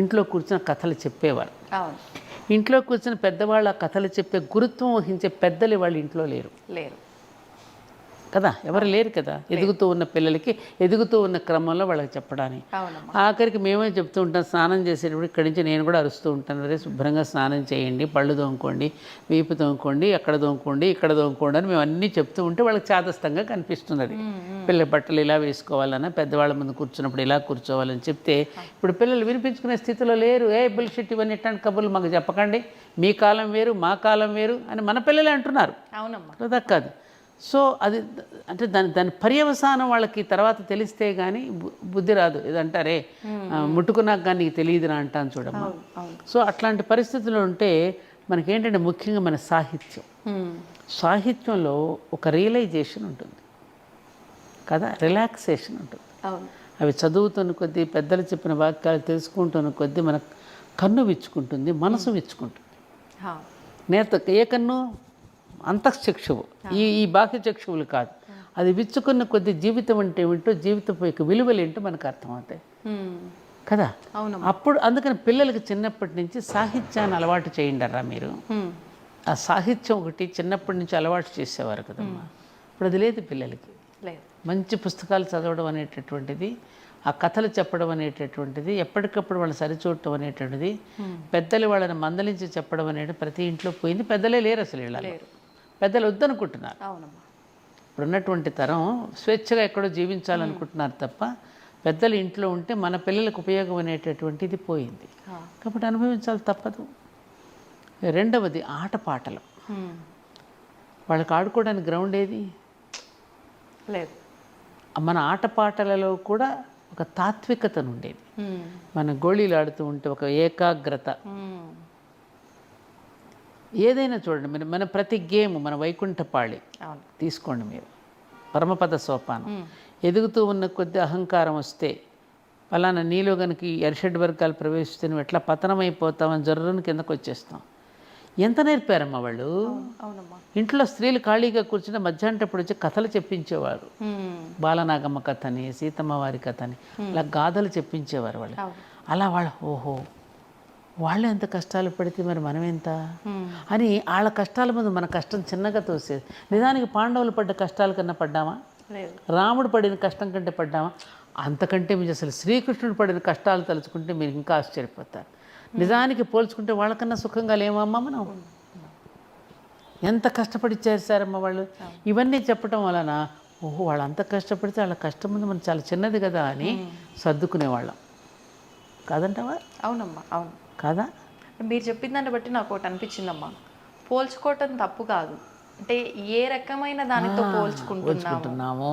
ఇంట్లో కూర్చొని కథలు చెప్పేవారు. ఇంట్లో కూర్చొని పెద్దవాళ్ళ కథలు చెప్పే గురుత్వం వహించే పెద్దలు వాళ్ళ ఇంట్లో లేరు కదా, ఎవరు లేరు కదా. ఎదుగుతూ ఉన్న పిల్లలకి ఎదుగుతూ ఉన్న క్రమంలో వాళ్ళకి చెప్పడానికి. ఆఖరికి మేమే చెప్తూ ఉంటాం, స్నానం చేసేటప్పుడు ఇక్కడి నుంచి నేను కూడా అరుస్తూ ఉంటాను, రే శుభ్రంగా స్నానం చేయండి, పళ్ళు తోముకోండి, వీపు తోముకోండి, అక్కడ తోముకోండి, ఇక్కడ తోముకోండి అని మేము అన్నీ చెప్తూ ఉంటే వాళ్ళకి చాదస్తంగా కనిపిస్తున్నది. పిల్లల బట్టలు ఇలా వేసుకోవాలన్నా, పెద్దవాళ్ళ ముందు కూర్చున్నప్పుడు ఇలా కూర్చోవాలని చెప్తే ఇప్పుడు పిల్లలు వినిపించుకునే స్థితిలో లేరు. బుల్షిట్ ఇవన్నీ ఇట్లాంటి కబుర్లు మాకు చెప్పకండి, మీ కాలం వేరు మా కాలం వేరు అని మన పిల్లలే అంటున్నారు. అవునమ్మా, కదా కాదు. సో అది అంటే దాని పర్యవసానం వాళ్ళకి తర్వాత తెలిస్తే కానీ బుద్ధి రాదు. ఇదంటారే ముట్టుకున్నాక కానీ నీకు తెలియదురా అంటాను చూడమ్మా. సో అట్లాంటి పరిస్థితుల్లో ఉంటే మనకేంటంటే ముఖ్యంగా మన సాహిత్యంలో ఒక రియలైజేషన్ ఉంటుంది కదా, రిలాక్సేషన్ ఉంటుంది. అవి చదువుతున్న కొద్దీ, పెద్దలు చెప్పిన వాక్యాలు తెలుసుకుంటున్న కొద్దీ మన కన్ను విచ్చుకుంటుంది, మనసు విచ్చుకుంటుంది. ఏ కన్ను? అంతఃచక్షువు, ఈ బాహ్య చక్షువులు కాదు. అది విచ్చుకున్న కొద్ది జీవితం అంటే ఏమిటో, జీవితం యొక్క విలువలు ఏంటో మనకు అర్థమవుతాయి కదా. అప్పుడు అందుకని పిల్లలకి చిన్నప్పటి నుంచి సాహిత్యాన్ని అలవాటు చేయండి మీరు. ఆ సాహిత్యం ఒకటి చిన్నప్పటి నుంచి అలవాటు చేసేవారు కదమ్మా. ఇప్పుడు అది లేదు పిల్లలకి. మంచి పుస్తకాలు చదవడం అనేటటువంటిది, ఆ కథలు చెప్పడం అనేటటువంటిది, ఎప్పటికప్పుడు వాళ్ళని సరిచూడటం అనేటువంటిది, పెద్దలు వాళ్ళని మందలించి చెప్పడం అనేది ప్రతి ఇంట్లో పోయింది. పెద్దలే లేరు అసలు, ఇలా పెద్దలు వద్దనుకుంటున్నారు. ఇప్పుడున్నటువంటి తరం స్వేచ్ఛగా ఎక్కడో జీవించాలనుకుంటున్నారు తప్ప పెద్దలు ఇంట్లో ఉంటే మన పిల్లలకు ఉపయోగం అనేటటువంటిది పోయింది. కాబట్టి అనుభవించాలి, తప్పదు. రెండవది ఆటపాటలు. వాళ్ళకి ఆడుకోవడానికి గ్రౌండ్ ఏది లేదు. మన ఆటపాటలలో కూడా ఒక తాత్వికత ఉండేది. మన గోళీలు ఆడుతూ ఉంటే ఒక ఏకాగ్రత. ఏదైనా చూడండి మీరు, మన ప్రతి గేమ్, మన వైకుంఠపాళి తీసుకోండి మీరు, పరమపద సోపానం. ఎదుగుతూ ఉన్న కొద్ది అహంకారం వస్తే, ఫలానా నీలో కనుక ఎర్షడ్ వర్గాలు ప్రవేశిస్తే నువ్వు ఎట్లా పతనమైపోతామని జర్రుని కిందకు వచ్చేస్తాం. ఎంత నేర్పారమ్మా వాళ్ళు. ఇంట్లో స్త్రీలు ఖాళీగా కూర్చుని మధ్యాహ్నప్పుడు వచ్చి కథలు చెప్పించేవారు. బాలనాగమ్మ కథని, సీతమ్మ వారి కథని, అలా గాథలు చెప్పించేవారు వాళ్ళు. అలా ఓహో వాళ్ళు ఎంత కష్టాలు పడితే మరి మనం ఎంత అని వాళ్ళ కష్టాల ముందు మన కష్టం చిన్నగా తోసేది. నిజానికి పాండవులు పడ్డ కష్టాల కన్నా పడ్డామా? రాముడు పడిన కష్టం కంటే పడ్డామా? అంతకంటే మీరు అసలు శ్రీకృష్ణుడు పడిన కష్టాలు తలుచుకుంటే మీరు ఇంకా ఆశ్చర్యపోతారు. నిజానికి పోల్చుకుంటే వాళ్ళకన్నా సుఖంగా లేమమ్మా మనం. ఎంత కష్టపడి చేశారమ్మా వాళ్ళు. ఇవన్నీ చెప్పడం వలన ఓహో వాళ్ళు అంత కష్టపడితే వాళ్ళ కష్టం ముందు మనం చాలా చిన్నది కదా అని సర్దుకునేవాళ్ళం కాదంటావా? అవునమ్మా, అవును. కాదా? మీరు చెప్పిన దాన్ని బట్టి నాకు ఒకటి అనిపించిందమ్మా, పోల్చుకోవటం తప్పు కాదు. అంటే ఏ రకమైన దానితో పోల్చుకుంటున్నామో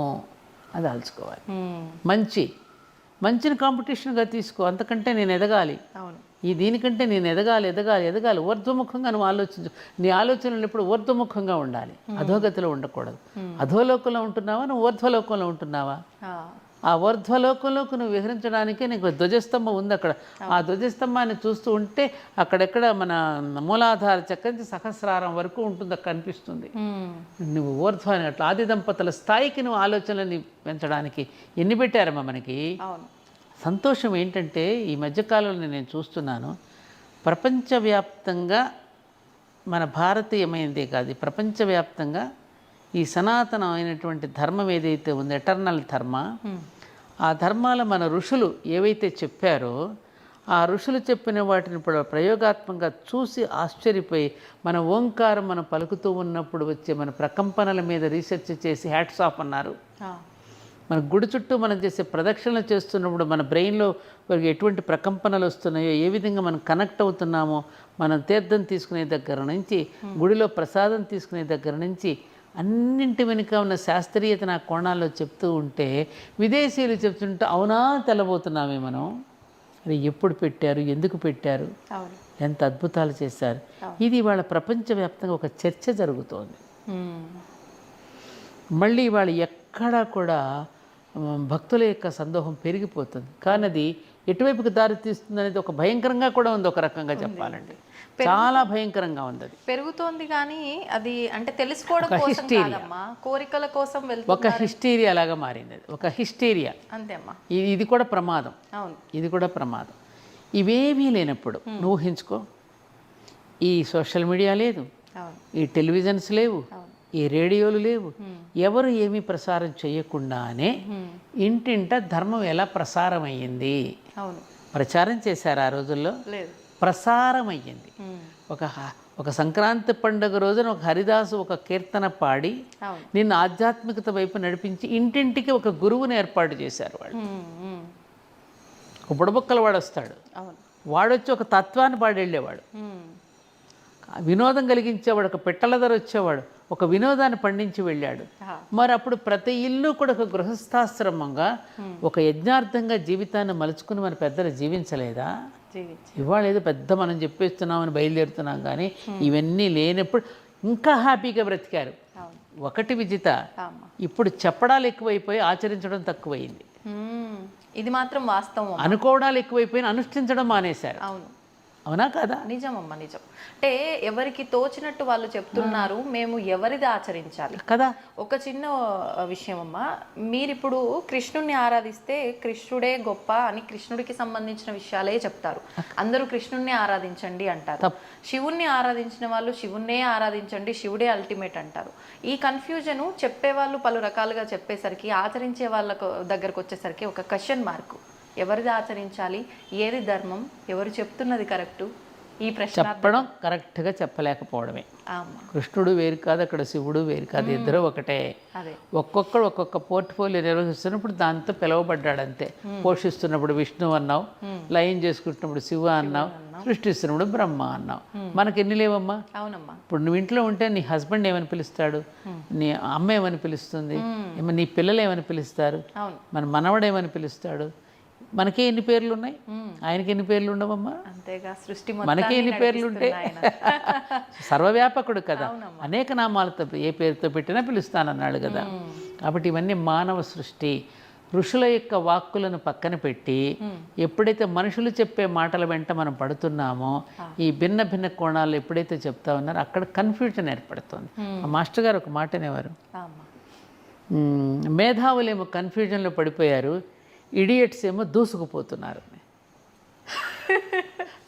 అది ఆల్చుకోవాలి. మంచిని కాంపిటీషన్గా తీసుకో. అంతకంటే నేను ఎదగాలి, దీనికంటే నేను ఎదగాలి ఊర్ధ్వముఖంగా నువ్వు ఆలోచించు. నీ ఆలోచనలు ఎప్పుడు ఊర్ధ్వముఖంగా ఉండాలి, అధోగతిలో ఉండకూడదు. అధోలోకంలో ఉంటున్నావా, నువ్వు ఊర్ధ్వలోకంలో ఉంటున్నావా? ఆ ఊర్ధ్వలోకంలోకి నువ్వు విహరించడానికే నీకు ధ్వజస్తంభం ఉంది అక్కడ. ఆ ధ్వజస్తంభాన్ని చూస్తూ ఉంటే అక్కడెక్కడ మన మూలాధార చక్రం నుంచి సహస్రారం వరకు ఉంటుంది, అక్కడ కనిపిస్తుంది. నువ్వు ఊర్ధ్వాన్ని అట్లా ఆది దంపతుల స్థాయికి నువ్వు ఆలోచనలని పెంచడానికి ఎన్ని పెట్టారమ్మా మనకి. సంతోషం ఏంటంటే ఈ మధ్యకాలంలో నేను చూస్తున్నాను, ప్రపంచవ్యాప్తంగా మన భారతీయమైనదే కాదు, ప్రపంచవ్యాప్తంగా ఈ సనాతనమైనటువంటి ధర్మం ఏదైతే ఉందో, ఎటర్నల్ ధర్మ, ఆ ధర్మాల మన ఋషులు ఏవైతే చెప్పారో ఆ ఋషులు చెప్పిన వాటిని ఇప్పుడు ప్రయోగాత్మకంగా చూసి ఆశ్చర్యపోయి మన ఓంకారం మనం పలుకుతూ ఉన్నప్పుడు వచ్చే మన ప్రకంపనల మీద రీసెర్చ్ చేసి హ్యాట్స్ ఆఫ్ అన్నారు. మన గుడి చుట్టూ మనం చేసే ప్రదక్షిణలు చేస్తున్నప్పుడు మన బ్రెయిన్లో ఎటువంటి ప్రకంపనలు వస్తున్నాయో, ఏ విధంగా మనం కనెక్ట్ అవుతున్నామో, మనం తీర్థం తీసుకునే దగ్గర నుంచి, గుడిలో ప్రసాదం తీసుకునే దగ్గర నుంచి అన్నింటి వెనుక ఉన్న శాస్త్రీయత నా కోణాల్లో చెప్తూ ఉంటే, విదేశీయులు చెప్తుంటే అవునా తెల్లబోతున్నామే మనం. అది ఎప్పుడు పెట్టారు, ఎందుకు పెట్టారు, ఎంత అద్భుతాలు చేశారు. ఇది వాళ్ళ ప్రపంచవ్యాప్తంగా ఒక చర్చ జరుగుతోంది. మళ్ళీ వాళ్ళు ఎక్కడా కూడా భక్తుల యొక్క సందోహం పెరిగిపోతుంది. కానీ అది ఎటువైపుకి దారి తీస్తుంది అనేది ఒక భయంకరంగా కూడా ఉంది. ఒక రకంగా చెప్పాలంటే చాలా భయంకరంగా ఉంది. అది పెరుగుతోంది కానీ అది అంటే తెలుసుకోవడం కోసం కాదమ్మా, కోరికల కోసం వెళ్తుంది. ఒక హిస్టీరియా లాగా మారింది అది, ఒక హిస్టీరియా. అంతే అమ్మా. ఇది కూడా ప్రమాదం. అవును, ఇది కూడా ప్రమాదం. ఇవేమీ లేనప్పుడు నువ్వు ఊహించుకో, ఈ సోషల్ మీడియా లేదు, ఈ టెలివిజన్స్ లేవు, ఈ రేడియోలు లేవు, ఎవరు ఏమీ ప్రసారం చేయకుండానే ఇంటింట ధర్మం ఎలా ప్రసారం అయ్యింది. ప్రచారం చేశారు ఆ రోజుల్లో, ప్రసారం అయ్యింది. ఒక సంక్రాంతి పండుగ రోజున ఒక హరిదాసు ఒక కీర్తన పాడి నిన్ను ఆధ్యాత్మికత వైపు నడిపించి ఇంటింటికి ఒక గురువుని ఏర్పాటు చేశారు వాళ్ళు. ఒక బుడబొక్కల వాడు వస్తాడు, వాడొచ్చి ఒక తత్వాన్ని పాడి వెళ్ళేవాడు. వినోదం కలిగించేవాడు, ఒక పిట్టల ధర వచ్చేవాడు, ఒక వినోదాన్ని పండించి వెళ్ళాడు. మరి అప్పుడు ప్రతి ఇల్లు కూడా ఒక గృహస్థాశ్రమంగా ఒక యజ్ఞార్థంగా జీవితాన్ని మలుచుకుని మన పెద్దలు జీవించలేదా? ఇవాళ ఏదో పెద్ద మనం చెప్పేస్తున్నామని బయలుదేరుతున్నాం, కానీ ఇవన్నీ లేనప్పుడు ఇంకా హ్యాపీగా బ్రతికారు. ఒకటి విజిత, ఇప్పుడు చెప్పడాలు ఎక్కువైపోయి ఆచరించడం తక్కువైంది. ఇది మాత్రం వాస్తవం. అనుకోవడాలు ఎక్కువైపోయి అనుష్ఠించడం మానేశారు. అవును, అవునా కదా? నిజమమ్మా, నిజం. అంటే ఎవరికి తోచినట్టు వాళ్ళు చెప్తున్నారు, మేము ఎవరిది ఆచరించాలి కదా. ఒక చిన్న విషయం అమ్మా, మీరిప్పుడు కృష్ణుడిని ఆరాధిస్తే కృష్ణుడే గొప్ప అని కృష్ణుడికి సంబంధించిన విషయాలే చెప్తారు. అందరూ కృష్ణుడిని ఆరాధించండి అంటారు. శివుణ్ణి ఆరాధించిన వాళ్ళు శివుణ్ణే ఆరాధించండి, శివుడే అల్టిమేట్ అంటారు. ఈ కన్ఫ్యూజను చెప్పేవాళ్ళు పలు రకాలుగా చెప్పేసరికి ఆచరించే వాళ్ళకు దగ్గరకు వచ్చేసరికి ఒక క్వశ్చన్ మార్కు. ఎవరిది ఆచరించాలి, ఏది ధర్మం, ఎవరు చెప్తున్నది కరెక్టు, ఈ ప్రశ్న చెప్పడం కరెక్ట్గా చెప్పలేకపోవడమే. కృష్ణుడు వేరు కాదు, అక్కడ శివుడు వేరు కాదు, ఇద్దరు ఒకటే. ఒక్కొక్కడు ఒక్కొక్క పోర్ట్ఫోలియో నిర్వహిస్తున్నప్పుడు దాంతో పిలువబడ్డాడు అంతే. పోషిస్తున్నప్పుడు విష్ణువు అన్నావు, లయం చేసుకుంటున్నప్పుడు శివ అన్నావు, సృష్టిస్తున్నప్పుడు బ్రహ్మ అన్నావు. మనకి ఎన్ని లేవమ్మా? అవునమ్మా. ఇప్పుడు నువ్వు ఇంట్లో ఉంటే నీ హస్బెండ్ ఏమని పిలుస్తాడు, నీ అమ్మ ఏమని పిలుస్తుంది, నీ పిల్లలు ఏమని పిలుస్తారు, మన మనవడు ఏమని పిలుస్తాడు. మనకే ఎన్ని పేర్లు ఉన్నాయి, ఆయనకి ఎన్ని పేర్లు ఉండవమ్మా? అంతేగా, సృష్టి మనకే ఎన్ని పేర్లు ఉంటాయి. సర్వవ్యాపకుడు కదా, అనేక నామాలతో ఏ పేరుతో పెట్టినా పిలుస్తానన్నాడు కదా. కాబట్టి ఇవన్నీ మానవ సృష్టి. ఋషుల యొక్క వాక్కులను పక్కన పెట్టి ఎప్పుడైతే మనుషులు చెప్పే మాటల వెంట మనం పడుతున్నామో, ఈ భిన్న భిన్న కోణాలు ఎప్పుడైతే చెప్తా ఉన్నారో అక్కడ కన్ఫ్యూజన్ ఏర్పడుతుంది. ఆ మాస్టర్ గారు ఒక మాట అనేవారు, మేధావులేమో కన్ఫ్యూజన్లో పడిపోయారు, ఇడియట్స్ ఏమో దూసుకుపోతున్నారు.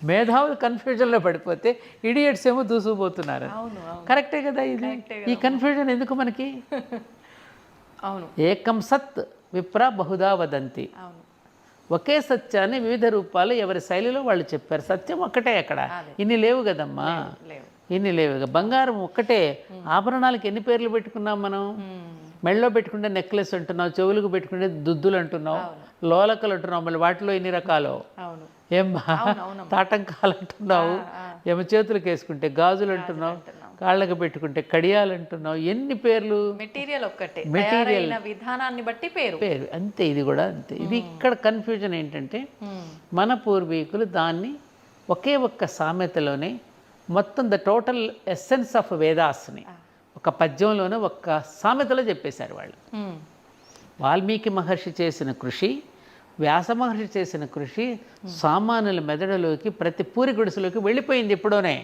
మేధావులు కన్ఫ్యూజన్లో పడిపోతే ఇడియట్స్ ఏమో దూసుకుపోతున్నారు. కరెక్టే కదా ఇది. ఈ కన్ఫ్యూజన్ ఎందుకు మనకి? అవును, ఏకం సత్ విప్ర బహుదా వదంతి. ఒకే సత్యాన్ని వివిధ రూపాలు ఎవరి శైలిలో వాళ్ళు చెప్పారు. సత్యం ఒక్కటే. అక్కడ ఇన్ని లేవు కదమ్మా, ఇన్ని లేవు. బంగారం ఒక్కటే. ఆభరణాలకు ఎన్ని పేర్లు పెట్టుకున్నాం మనం? మెళ్ళలో పెట్టుకుంటే నెక్లెస్ అంటున్నావు, చెవులకు పెట్టుకుంటే దుద్దులు అంటున్నావు, లోలకలు అంటున్నావు, మళ్ళీ వాటిలో ఎన్ని రకాలు. ఏం తాటంకాలు అంటున్నావు, ఏమో చేతులకు వేసుకుంటే గాజులు అంటున్నావు, కాళ్ళకు పెట్టుకుంటే కడియాలు అంటున్నావు, ఎన్ని పేర్లు. మెటీరియల్ ఒక్కటే, మెటీరియల్ విధానాన్ని బట్టి పేరు పేరు అంతే. ఇది కూడా అంతే. ఇది ఇక్కడ కన్ఫ్యూజన్ ఏంటంటే మన పూర్వీకులు దాన్ని ఒకే ఒక్క సామెతలోనే మొత్తం ద టోటల్ ఎస్సెన్స్ ఆఫ్ వేదాస్ని ఒక పద్యంలోనే ఒక్క సామెతలో చెప్పేశారు వాళ్ళు. వాల్మీకి మహర్షి చేసిన కృషి, వ్యాస మహర్షి చేసిన కృషి సామాన్యుల మెదడులోకి, ప్రతి పూరి గుడిసెలోకి వెళ్ళిపోయింది ఎప్పుడోనే.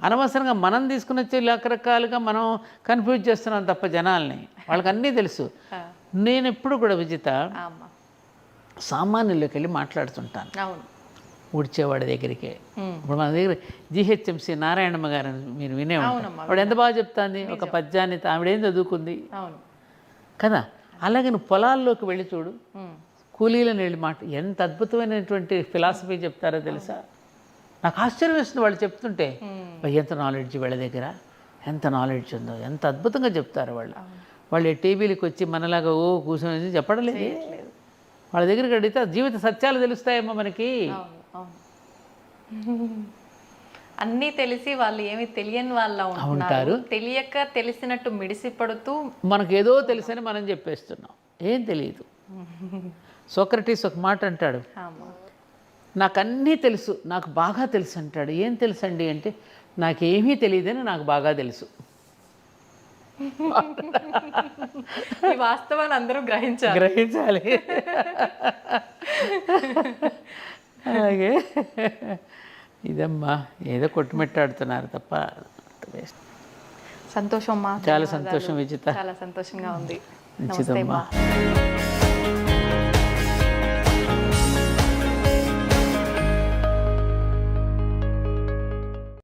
అనవసరంగా మనం తీసుకుని వచ్చే రకరకాలుగా మనం కన్ఫ్యూజ్ చేస్తున్నాం తప్ప జనాల్ని. వాళ్ళకి అన్నీ తెలుసు. నేను ఎప్పుడు కూడా విజిత సామాన్యుల్లోకి వెళ్ళి మాట్లాడుతుంటాను, ఊడ్చేవాడి దగ్గరికి. ఇప్పుడు మన దగ్గర జిహెచ్ఎంసి నారాయణమ్మ గారు మీరు వినే ఉంటారు. ఆవిడ ఎంత బాగా చెప్తాంది ఒక పద్యాన్ని. ఆవిడేం చదువుకుంది కదా. అలాగే నువ్వు పొలాల్లోకి వెళ్ళి చూడు, కూలీలను వెళ్ళి ఎంత అద్భుతమైనటువంటి ఫిలాసఫీ చెప్తారో తెలుసా. నాకు ఆశ్చర్యం వేస్తుంది వాళ్ళు చెప్తుంటే. ఎంత నాలెడ్జ్ వీళ్ళ దగ్గర, ఎంత నాలెడ్జ్ ఉందో, ఎంత అద్భుతంగా చెప్తారు వాళ్ళు. వాళ్ళు టీవీలకు వచ్చి మనలాగా కూర్చొని చెప్పడం లేదు. వాళ్ళ దగ్గరికి అడిగితే జీవిత సత్యాలు తెలుస్తాయేమో మనకి. అన్నీ తెలిసి వాళ్ళు ఏమి తెలియని వాళ్ళ ఉంటారు. తెలియక తెలిసినట్టు మిడిసిపడుతూ మనకు ఏదో తెలుసని మనం చెప్పేస్తున్నాం, ఏం తెలియదు. సోక్రటీస్ ఒక మాట అంటాడు, నాకు అన్నీ తెలుసు, నాకు బాగా తెలుసు అంటాడు. ఏం తెలుసు అండి అంటే, నాకేమీ తెలియదని నాకు బాగా తెలుసు. ఈ వాస్తవాన్ని అందరూ గ్రహించాలి. అలాగే ఇదమ్మా, ఏదో కొట్టుమెట్టాడుతున్నారు తప్ప. సంతోషం అమ్మా, చాలా సంతోషం విజిత, చాలా సంతోషంగా ఉంది. మంచిదమ్మా.